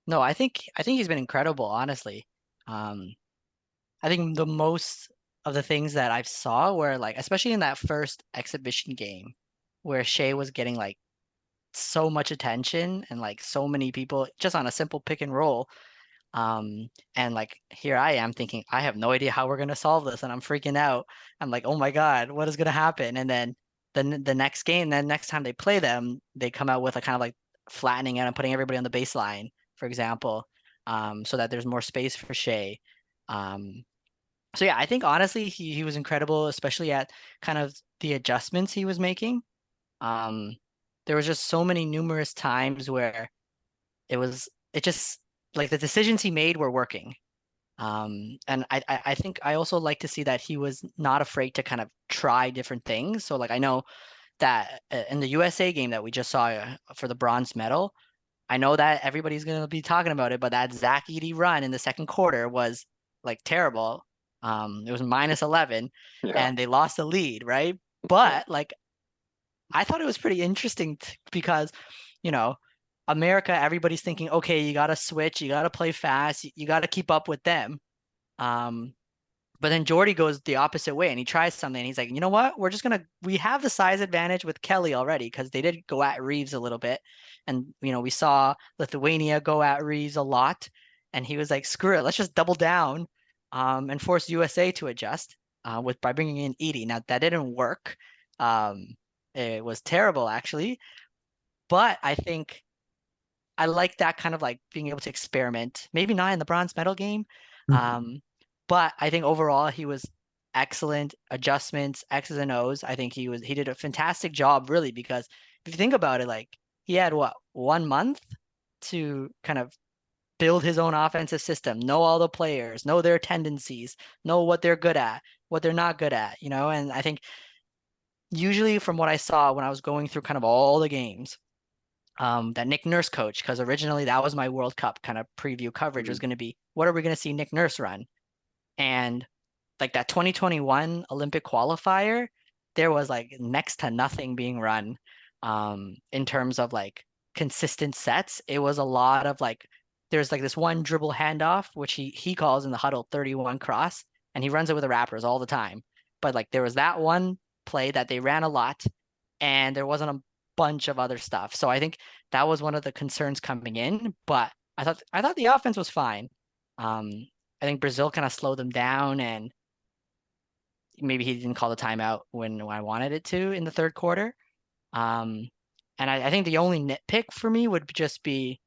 No, I think he's been incredible, honestly. Um, I think the most of the things that I've saw were like, especially in that first exhibition game, where Shea was getting like so much attention and like so many people just on a simple pick and roll. And like here I am thinking, I have no idea how we're gonna solve this, and I'm freaking out. I'm like, oh my God, what is gonna happen? And then the next game, then next time they play them, they come out with a kind of like flattening out and putting everybody on the baseline, for example, so that there's more space for Shea. Um, so yeah, I think honestly he was incredible, especially at kind of the adjustments he was making. Um, there was just so many numerous times where it just like the decisions he made were working. And I think I also like to see that he was not afraid to kind of try different things. So like I know that in the USA game that we just saw for the bronze medal, I know that everybody's gonna be talking about it, but that Zach Edey run in the second quarter was like terrible. It was minus 11 Yeah. and they lost the lead, right? But like I thought it was pretty interesting because, you know, America, everybody's thinking, okay, you got to switch, you got to play fast, you got to keep up with them. Um, But then Jordy goes the opposite way and he tries something. And he's like, you know what? We have the size advantage with Kelly already because they did go at Reeves a little bit. And, we saw Lithuania go at Reeves a lot. And he was like, screw it, let's just double down and force USA to adjust by bringing in Edie. Now, that didn't work. Um, it was terrible, actually. But I think I like that kind of like being able to experiment. Maybe not in the bronze medal game, um, but I think overall he was excellent. Adjustments, X's and O's. I think he did a fantastic job, really, because if you think about it, like he had what 1 month to kind of build his own offensive system, know all the players, know their tendencies, know what they're good at, what they're not good at, and I think usually from what I saw when I was going through kind of all the games, that Nick Nurse coach, because originally that was my World Cup kind of preview coverage was going to be, what are we going to see Nick Nurse run? And like that 2021 Olympic qualifier, there was like next to nothing being run in terms of like consistent sets. It was a lot of like, there's like this one dribble handoff, which he calls in the huddle 31 cross, and he runs it with the Raptors all the time. But like there was that one play that they ran a lot, and there wasn't a bunch of other stuff. So I think that was one of the concerns coming in. But I thought the offense was fine. Um, I think Brazil kind of slowed them down, and maybe he didn't call the timeout when I wanted it to in the third quarter. Um, and I think the only nitpick for me would just be,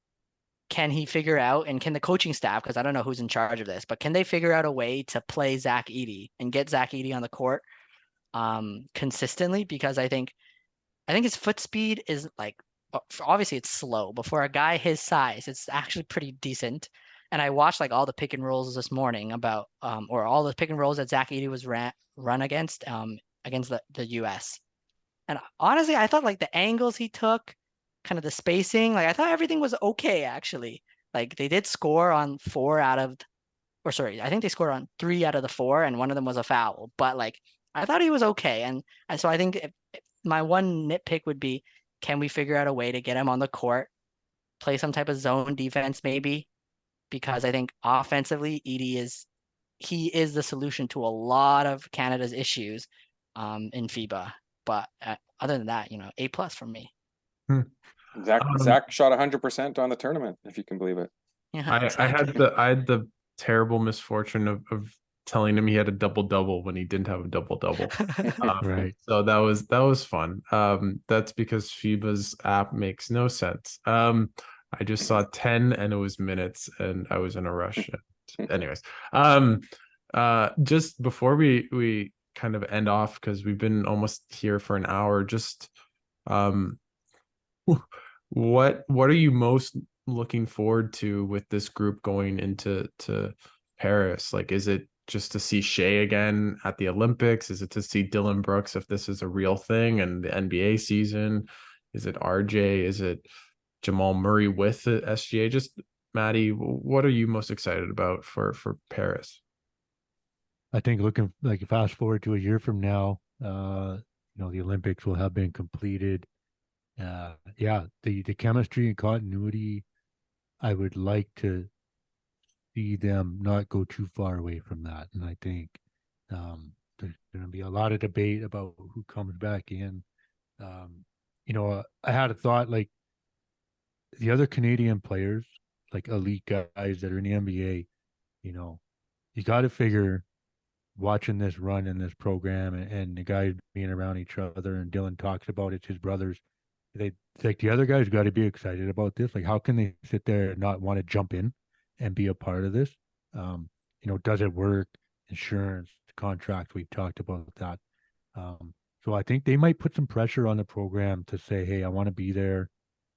can he figure out, and can the coaching staff, because I don't know who's in charge of this, but can they figure out a way to play Zach Edey and get Zach Edey on the court consistently? Because I think his foot speed is like, obviously it's slow, but for a guy his size, it's actually pretty decent. And I watched like all the pick and rolls this morning about, or all the pick and rolls that Zach Edey was run against the US. And honestly, I thought like the angles he took, kind of the spacing, like I thought everything was okay actually. Like they did score on or sorry, I think they scored on 3 out of the 4, and one of them was a foul. But like I thought he was okay, and so I think if my one nitpick would be, can we figure out a way to get him on the court, play some type of zone defense maybe? Because I think offensively, he is the solution to a lot of Canada's issues in FIBA. But other than that, A+ from me. Hmm. Zach shot 100% on the tournament, if you can believe it. Yeah, exactly. I had the terrible misfortune of telling him he had a double-double when he didn't have a double-double. Right. So that was fun. That's because FIBA's app makes no sense. I just saw 10 and it was minutes and I was in a rush. Anyways, just before we kind of end off, because we've been almost here for an hour, just what are you most looking forward to with this group going into Paris? Like, is it just to see Shea again at the Olympics? Is it to see Dylan Brooks, if this is a real thing, and the NBA season? Is it RJ? Is it Jamal Murray with the SGA? Just Matty, what are you most excited about for Paris? I think looking like fast forward to a year from now, the Olympics will have been completed. Yeah, the chemistry and continuity, I would like to see them not go too far away from that. And I think there's going to be a lot of debate about who comes back in. I had a thought, like the other Canadian players, like elite guys that are in the NBA, you got to figure, watching this run in this program and the guys being around each other, and Dylan talks about it's his brothers. Like the other guys got to be excited about this. Like, how can they sit there and not want to jump in and be a part of this? Does it work? Insurance, contract, we've talked about that. So I think they might put some pressure on the program to say, hey, I want to be there,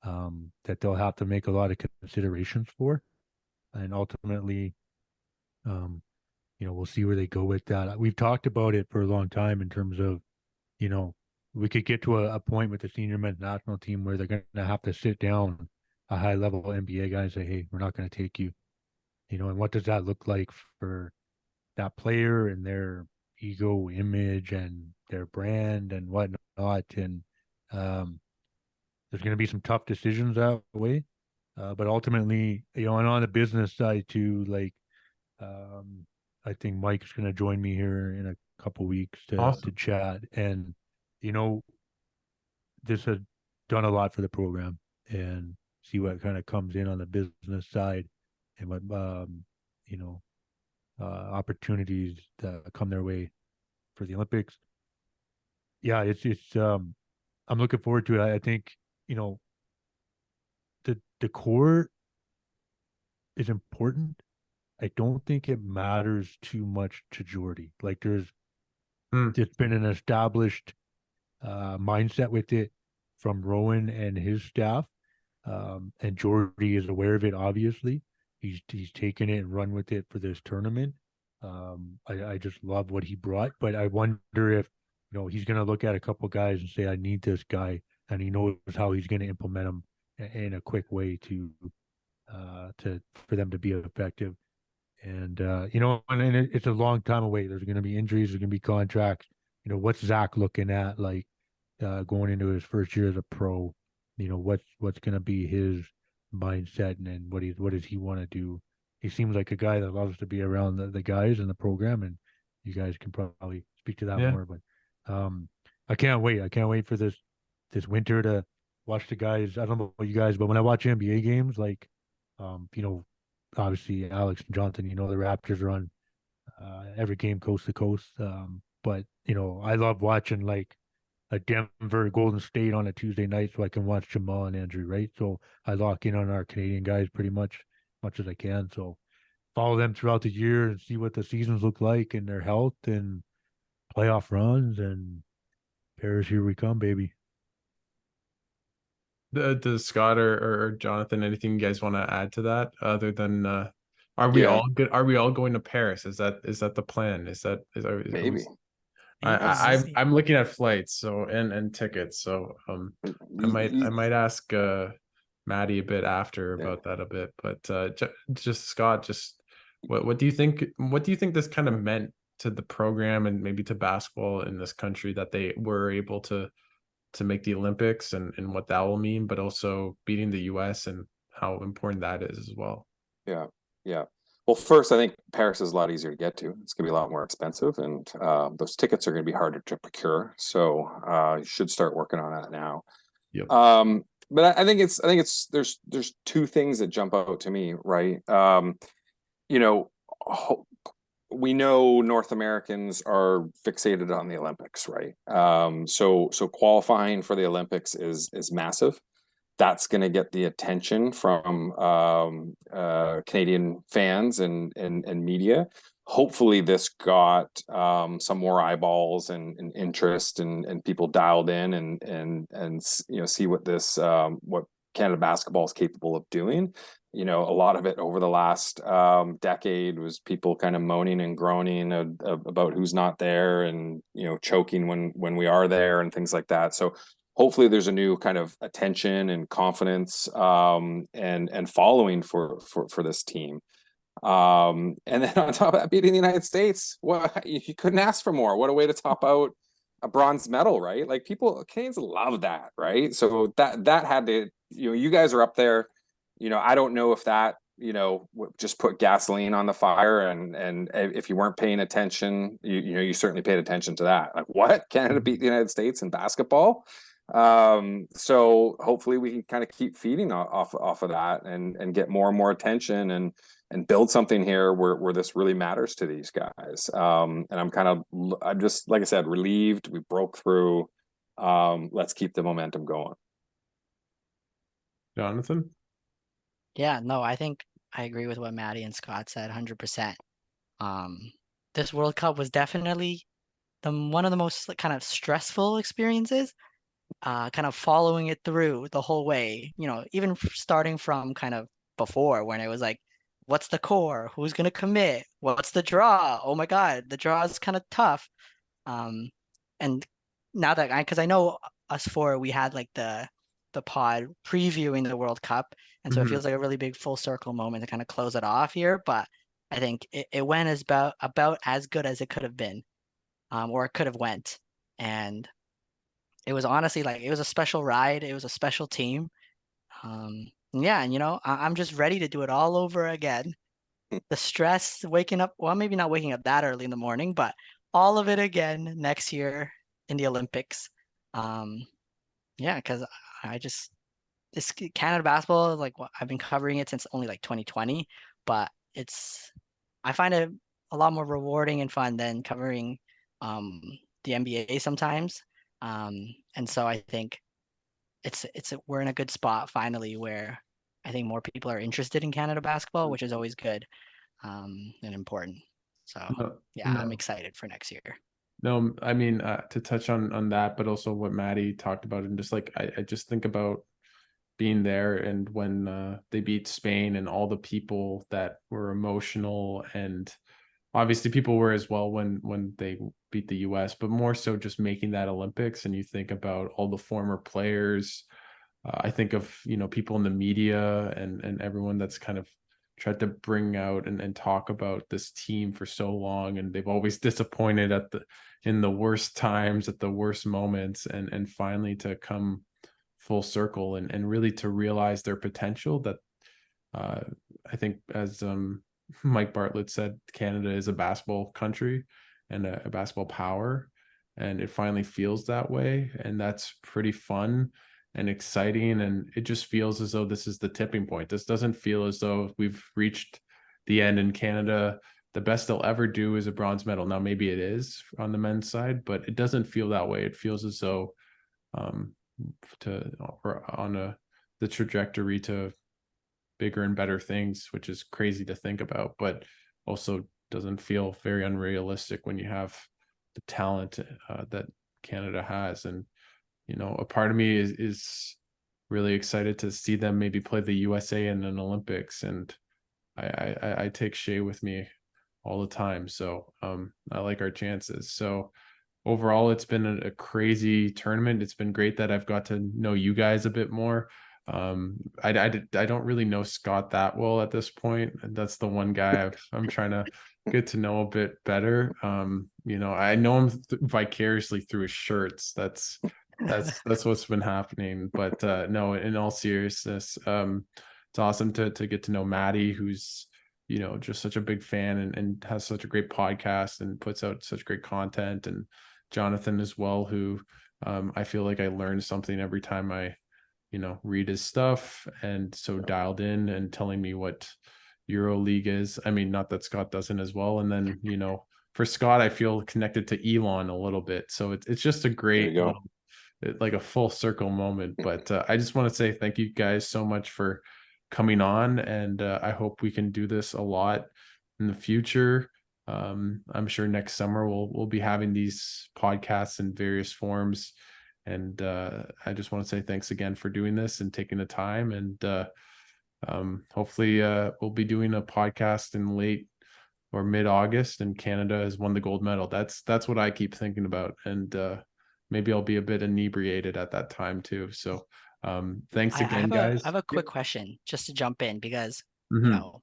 that they'll have to make a lot of considerations for. And ultimately, we'll see where they go with that. We've talked about it for a long time in terms of, we could get to a point with the senior men's national team where they're going to have to sit down a high level NBA guy and say, hey, we're not going to take you, and what does that look like for that player and their ego, image, and their brand and whatnot. And there's going to be some tough decisions that way. But ultimately, and on the business side too, like, I think Mike's going to join me here in a couple weeks to Awesome. chat. And, you know, this has done a lot for the program, and see what kind of comes in on the business side, and what, you know, opportunities that come their way for the Olympics. Yeah, I'm looking forward to it. I think, you know, the core is important. I don't think it matters too much to Jordy. Like Hmm. there's been an established mindset with it from Rowan and his staff. And Jordy is aware of it, obviously. He's taken it and run with it for this tournament. I just love what he brought, but I wonder if, you know, he's going to look at a couple guys and say, I need this guy, and he knows how he's going to implement them in a quick way to for them to be effective. And you know, and it's a long time away. There's going to be injuries. There's going to be contracts. You know, what's Zach looking at, like, going into his first year as a pro? You know, what's going to be his mindset, and what does he want to do? He seems like a guy that loves to be around the guys in the program, and you guys can probably speak to that Yeah. more. But I can't wait. I can't wait for this winter to watch the guys. I don't know about you guys, but when I watch NBA games, like, you know, obviously Alex and Jonathan, you know, the Raptors are on every game coast to coast. But you know, I love watching like a Denver Golden State on a Tuesday night so I can watch Jamal and Andrew, right? So I lock in on our Canadian guys pretty much as I can. So follow them throughout the year and see what the seasons look like and their health and playoff runs, and Paris, here we come, baby. Does Scott or Jonathan, anything you guys want to add to that other than are we Yeah, all good? Are we all going to Paris? Is that the plan? Are we, maybe. Maybe That's we'll I'm see. I'm looking at flights, so and tickets. So I might ask Matty a bit after yeah. about that a bit, but just Scott, just what do you think? What do you think this kind of meant to the program and maybe to basketball in this country that they were able to make the Olympics, and what that will mean, but also beating the US and how important that is as well. Yeah, yeah. Well, first, I think Paris is a lot easier to get to. It's going to be a lot more expensive, and those tickets are going to be harder to procure. So you should start working on that now. Yep. But I think there's two things that jump out to me, right? You know, we know North Americans are fixated on the Olympics, right? So qualifying for the Olympics is massive. That's going to get the attention from Canadian fans and media. Hopefully, this got some more eyeballs and interest and people dialed in and you know, see what this what Canada basketball is capable of doing. You know, a lot of it over the last decade was people kind of moaning and groaning about who's not there, and you know, choking when we are there and things like that. So hopefully there's a new kind of attention and confidence and following for this team. And then on top of that, beating the United States, well, you couldn't ask for more. What a way to top out a bronze medal, right? Like, people, Canadians love that, right? So that had to, you know, you guys are up there. You know, I don't know if that, you know, just put gasoline on the fire, and if you weren't paying attention, you know, you certainly paid attention to that. Like, what? Canada beat the United States in basketball? So hopefully we can kind of keep feeding off of that and get more and more attention and build something here where this really matters to these guys. And I'm just, like I said, relieved we broke through. Let's keep the momentum going. Jonathan? Yeah, no, I think I agree with what Matty and Scott said 100%. Um, this World Cup was definitely one of the most kind of stressful experiences. Kind of following it through the whole way, you know, even starting from kind of before, when it was like, what's the core? Who's gonna commit? What's the draw? Oh my God, the draw is kind of tough. Um, and now that because I know us four, we had like the pod previewing the World Cup, and so it Mhm. feels like a really big full circle moment to kind of close it off here. But I think it went as about as good as it could have been, or it could have went. And it was honestly like it was a special ride. It was a special team. Yeah, and you know, I'm just ready to do it all over again. the stress, waking up, well, maybe not waking up that early in the morning, but all of it again next year in the Olympics. Yeah, because I just this Canada basketball, like I've been covering it since only like 2020, but I find it a lot more rewarding and fun than covering um the NBA sometimes. And so I think we're in a good spot finally where I think more people are interested in Canada basketball, which is always good and important. So No, yeah, I'm no, excited for next year. no. I mean, to touch on that, but also what Matty talked about, and just like I just think about being there and when they beat Spain and all the people that were emotional, and obviously people were as well when they beat the US, but more so just making that Olympics. And you think about all the former players. I think of, people in the media and everyone that's kind of tried to bring out and talk about this team for so long, and they've always disappointed in the worst times, at the worst moments, and finally to come full circle and really to realize their potential. That uh, I think, as Mike Bartlett said, Canada is a basketball country and a basketball power, and it finally feels that way, and that's pretty fun and exciting. And it just feels as though this is the tipping point. This doesn't feel as though we've reached the end in Canada. The best they'll ever do is a bronze medal. Now, maybe it is on the men's side, but it doesn't feel that way. It feels as though um, or on the trajectory to bigger and better things, which is crazy to think about, but also doesn't feel very unrealistic when you have the talent that Canada has. And a part of me is really excited to see them maybe play the USA in an Olympics, and I take Shea with me all the time, so I like our chances. So overall, it's been a crazy tournament. It's been great that I've got to know you guys a bit more. I don't really know Scott that well at this point. That's the one guy I'm trying to get to know a bit better. I know him vicariously through his shirts. That's what's been happening. But no, in all seriousness, it's awesome to get to know Matty, who's just such a big fan and has such a great podcast and puts out such great content, and Jonathan as well, who I feel like I learn something every time I read his stuff, and so dialed in and telling me what Euro League is. I mean, not that Scott doesn't as well. And then for Scott, I feel connected to Elon a little bit, so it's just a There you great go. like a full circle moment. But I just want to say thank you guys so much for coming on, and I hope we can do this a lot in the future. I'm sure next summer we'll be having these podcasts in various forms, and I just want to say thanks again for doing this and taking the time. And hopefully we'll be doing a podcast in late or mid-August, and Canada has won the gold medal. That's what I keep thinking about, and maybe I'll be a bit inebriated at that time too. So thanks I again, have I guys. have a quick question just to jump in because Mhm.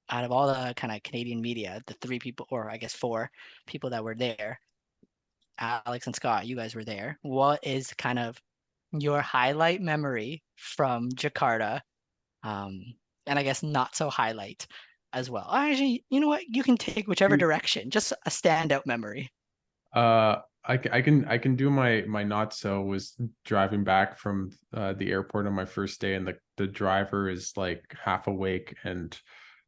out of all the kind of Canadian media, the three people, or I guess four people that were there, Alex and Scott, you guys were there. What is kind of your highlight memory from Jakarta? Um, and I guess not so highlight as well. Actually, you know what? You can take whichever direction. Just a standout memory. I can do my not so was driving back from the airport on my first day, and the driver is like half awake and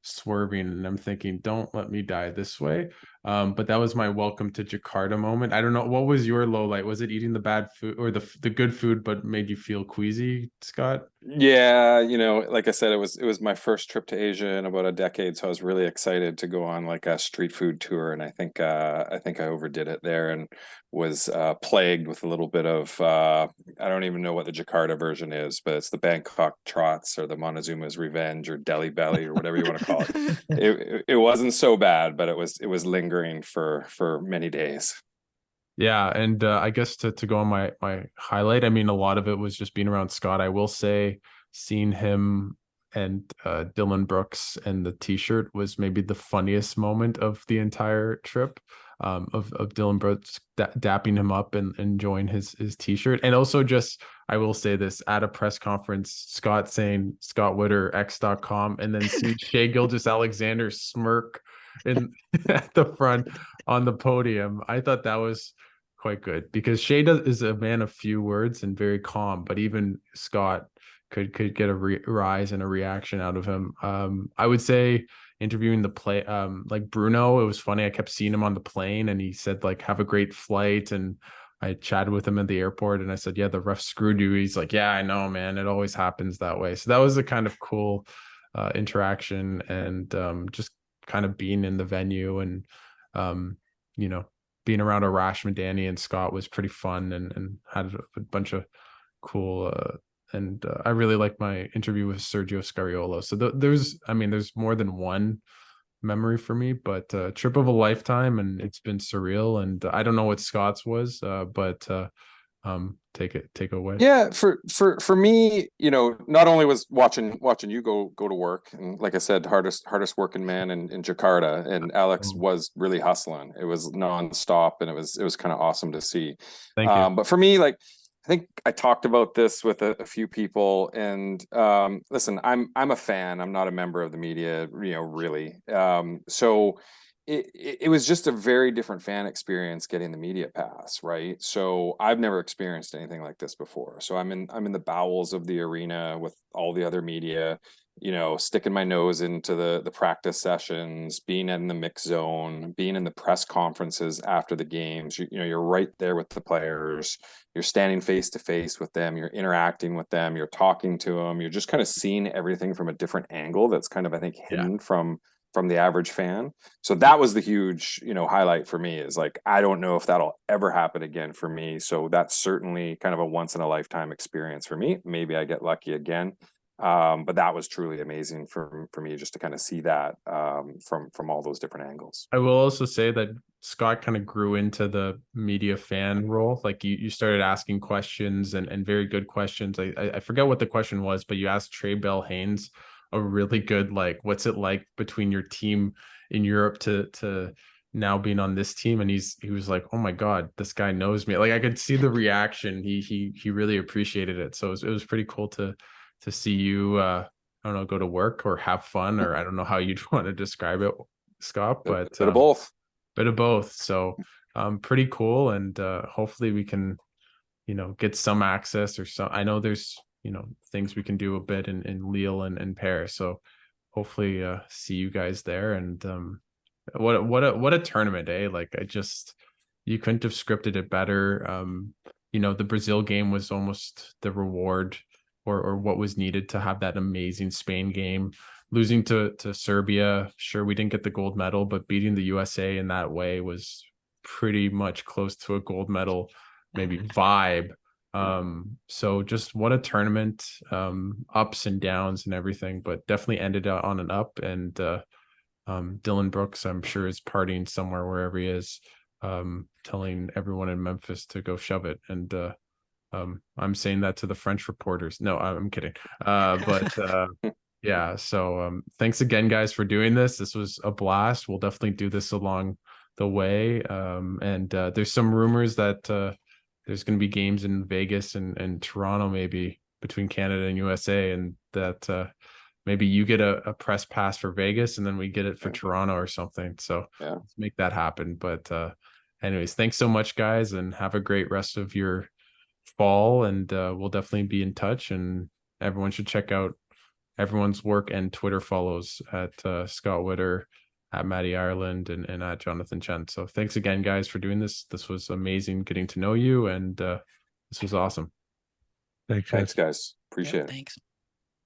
swerving, and I'm thinking, don't let me die this way. But that was my welcome to Jakarta moment. I don't know, what was your low light? Was it eating the bad food or the good food but made you feel queasy, Scott? Yeah, like I said, it was my first trip to Asia in about a decade, so I was really excited to go on like a street food tour, and I think I overdid it there and was plagued with a little bit of I don't even know what the Jakarta version is, but it's the Bangkok Trots or the Montezuma's Revenge or Delhi Belly or whatever you want to call it. It wasn't so bad, but it was lingering for many days. Yeah, and I guess to go on my highlight, I mean, a lot of it was just being around Scott. I will say, seeing him and Dylan Brooks and the T-shirt was maybe the funniest moment of the entire trip. of Dylan Brooks dapping him up and enjoying his t-shirt. And also just, I will say this, at a press conference, Scott saying Scott Witter X.com, and then see Shea Gilgeous-Alexander smirk in at the front on the podium. I thought that was quite good, because Shea is a man of few words and very calm, but even Scott could get a rise and a reaction out of him. I would say interviewing the play, like Bruno, it was funny. I kept seeing him on the plane, and he said like, have a great flight. And I chatted with him at the airport, and I said, yeah, the ref screwed you. He's like, yeah, I know, man. It always happens that way. So that was a kind of cool interaction, and just kind of being in the venue, and you know, being around Arash Madani and Scott was pretty fun, and had a bunch of cool and I really like my interview with Sergio Scariolo. So there's more than one memory for me, but trip of a lifetime, and it's been surreal. And I don't know what Scott's was, but take away. Yeah, for me, you know, not only was watching you go to work, and like I said, hardest working man in Jakarta, and Alex was really hustling. It was nonstop, and it was kind of awesome to see. Thank you. But for me, like, I think I talked about this with a few people, and listen, I'm a fan. I'm not a member of the media, you know, really. So it was just a very different fan experience getting the media pass, right? So I've never experienced anything like this before. So I'm in the bowels of the arena with all the other media, you know, sticking my nose into the practice sessions, being in the mix zone, being in the press conferences after the games. You know, you're right there with the players. You're standing face to face with them. You're interacting with them. You're talking to them. You're just kind of seeing everything from a different angle that's kind of, I think, hidden from the average fan. So that was the huge, you know, highlight for me, is like, I don't know if that'll ever happen again for me. So that's certainly kind of a once in a lifetime experience for me. Maybe I get lucky again. But that was truly amazing for me, just to kind of see that from all those different angles. I will also say that Scott kind of grew into the media fan role. Like you started asking questions, and very good questions. I forget what the question was, but you asked Trey Bell Haynes a really good, like, what's it like between your team in Europe to now being on this team? And he was like, oh my God, this guy knows me. Like, I could see the reaction. He really appreciated it. So it was pretty cool to see you I don't know, go to work or have fun, or I don't know how you'd want to describe it, Scott, but bit of both. So pretty cool. And hopefully we can, you know, get some access, or some, I know there's, you know, things we can do a bit in Lille and Paris. So hopefully see you guys there. And what a tournament, eh? Like, you couldn't have scripted it better. You know, the Brazil game was almost the reward, or what was needed to have that amazing Spain game. Losing to Serbia, sure, we didn't get the gold medal, but beating the USA in that way was pretty much close to a gold medal, maybe vibe. So just what a tournament, ups and downs and everything, but definitely ended on an up. And Dylan Brooks, I'm sure, is partying somewhere, wherever he is, telling everyone in Memphis to go shove it. And I'm saying that to the French reporters. No, I'm kidding. But yeah, so thanks again, guys, for doing this. This was a blast. We'll definitely do this along the way. And there's some rumors that there's going to be games in Vegas and Toronto, maybe, between Canada and USA, and that maybe you get a press pass for Vegas and then we get it for Toronto or something. So let's make that happen. But anyways, thanks so much, guys, and have a great rest of your fall. And we'll definitely be in touch, and everyone should check out everyone's work and Twitter follows at Scott Witter, at Matty Ireland, and at Jonathan Chen. So thanks again, guys, for doing this. This was amazing getting to know you, and this was awesome. Thanks, guys. Appreciate it. Thanks.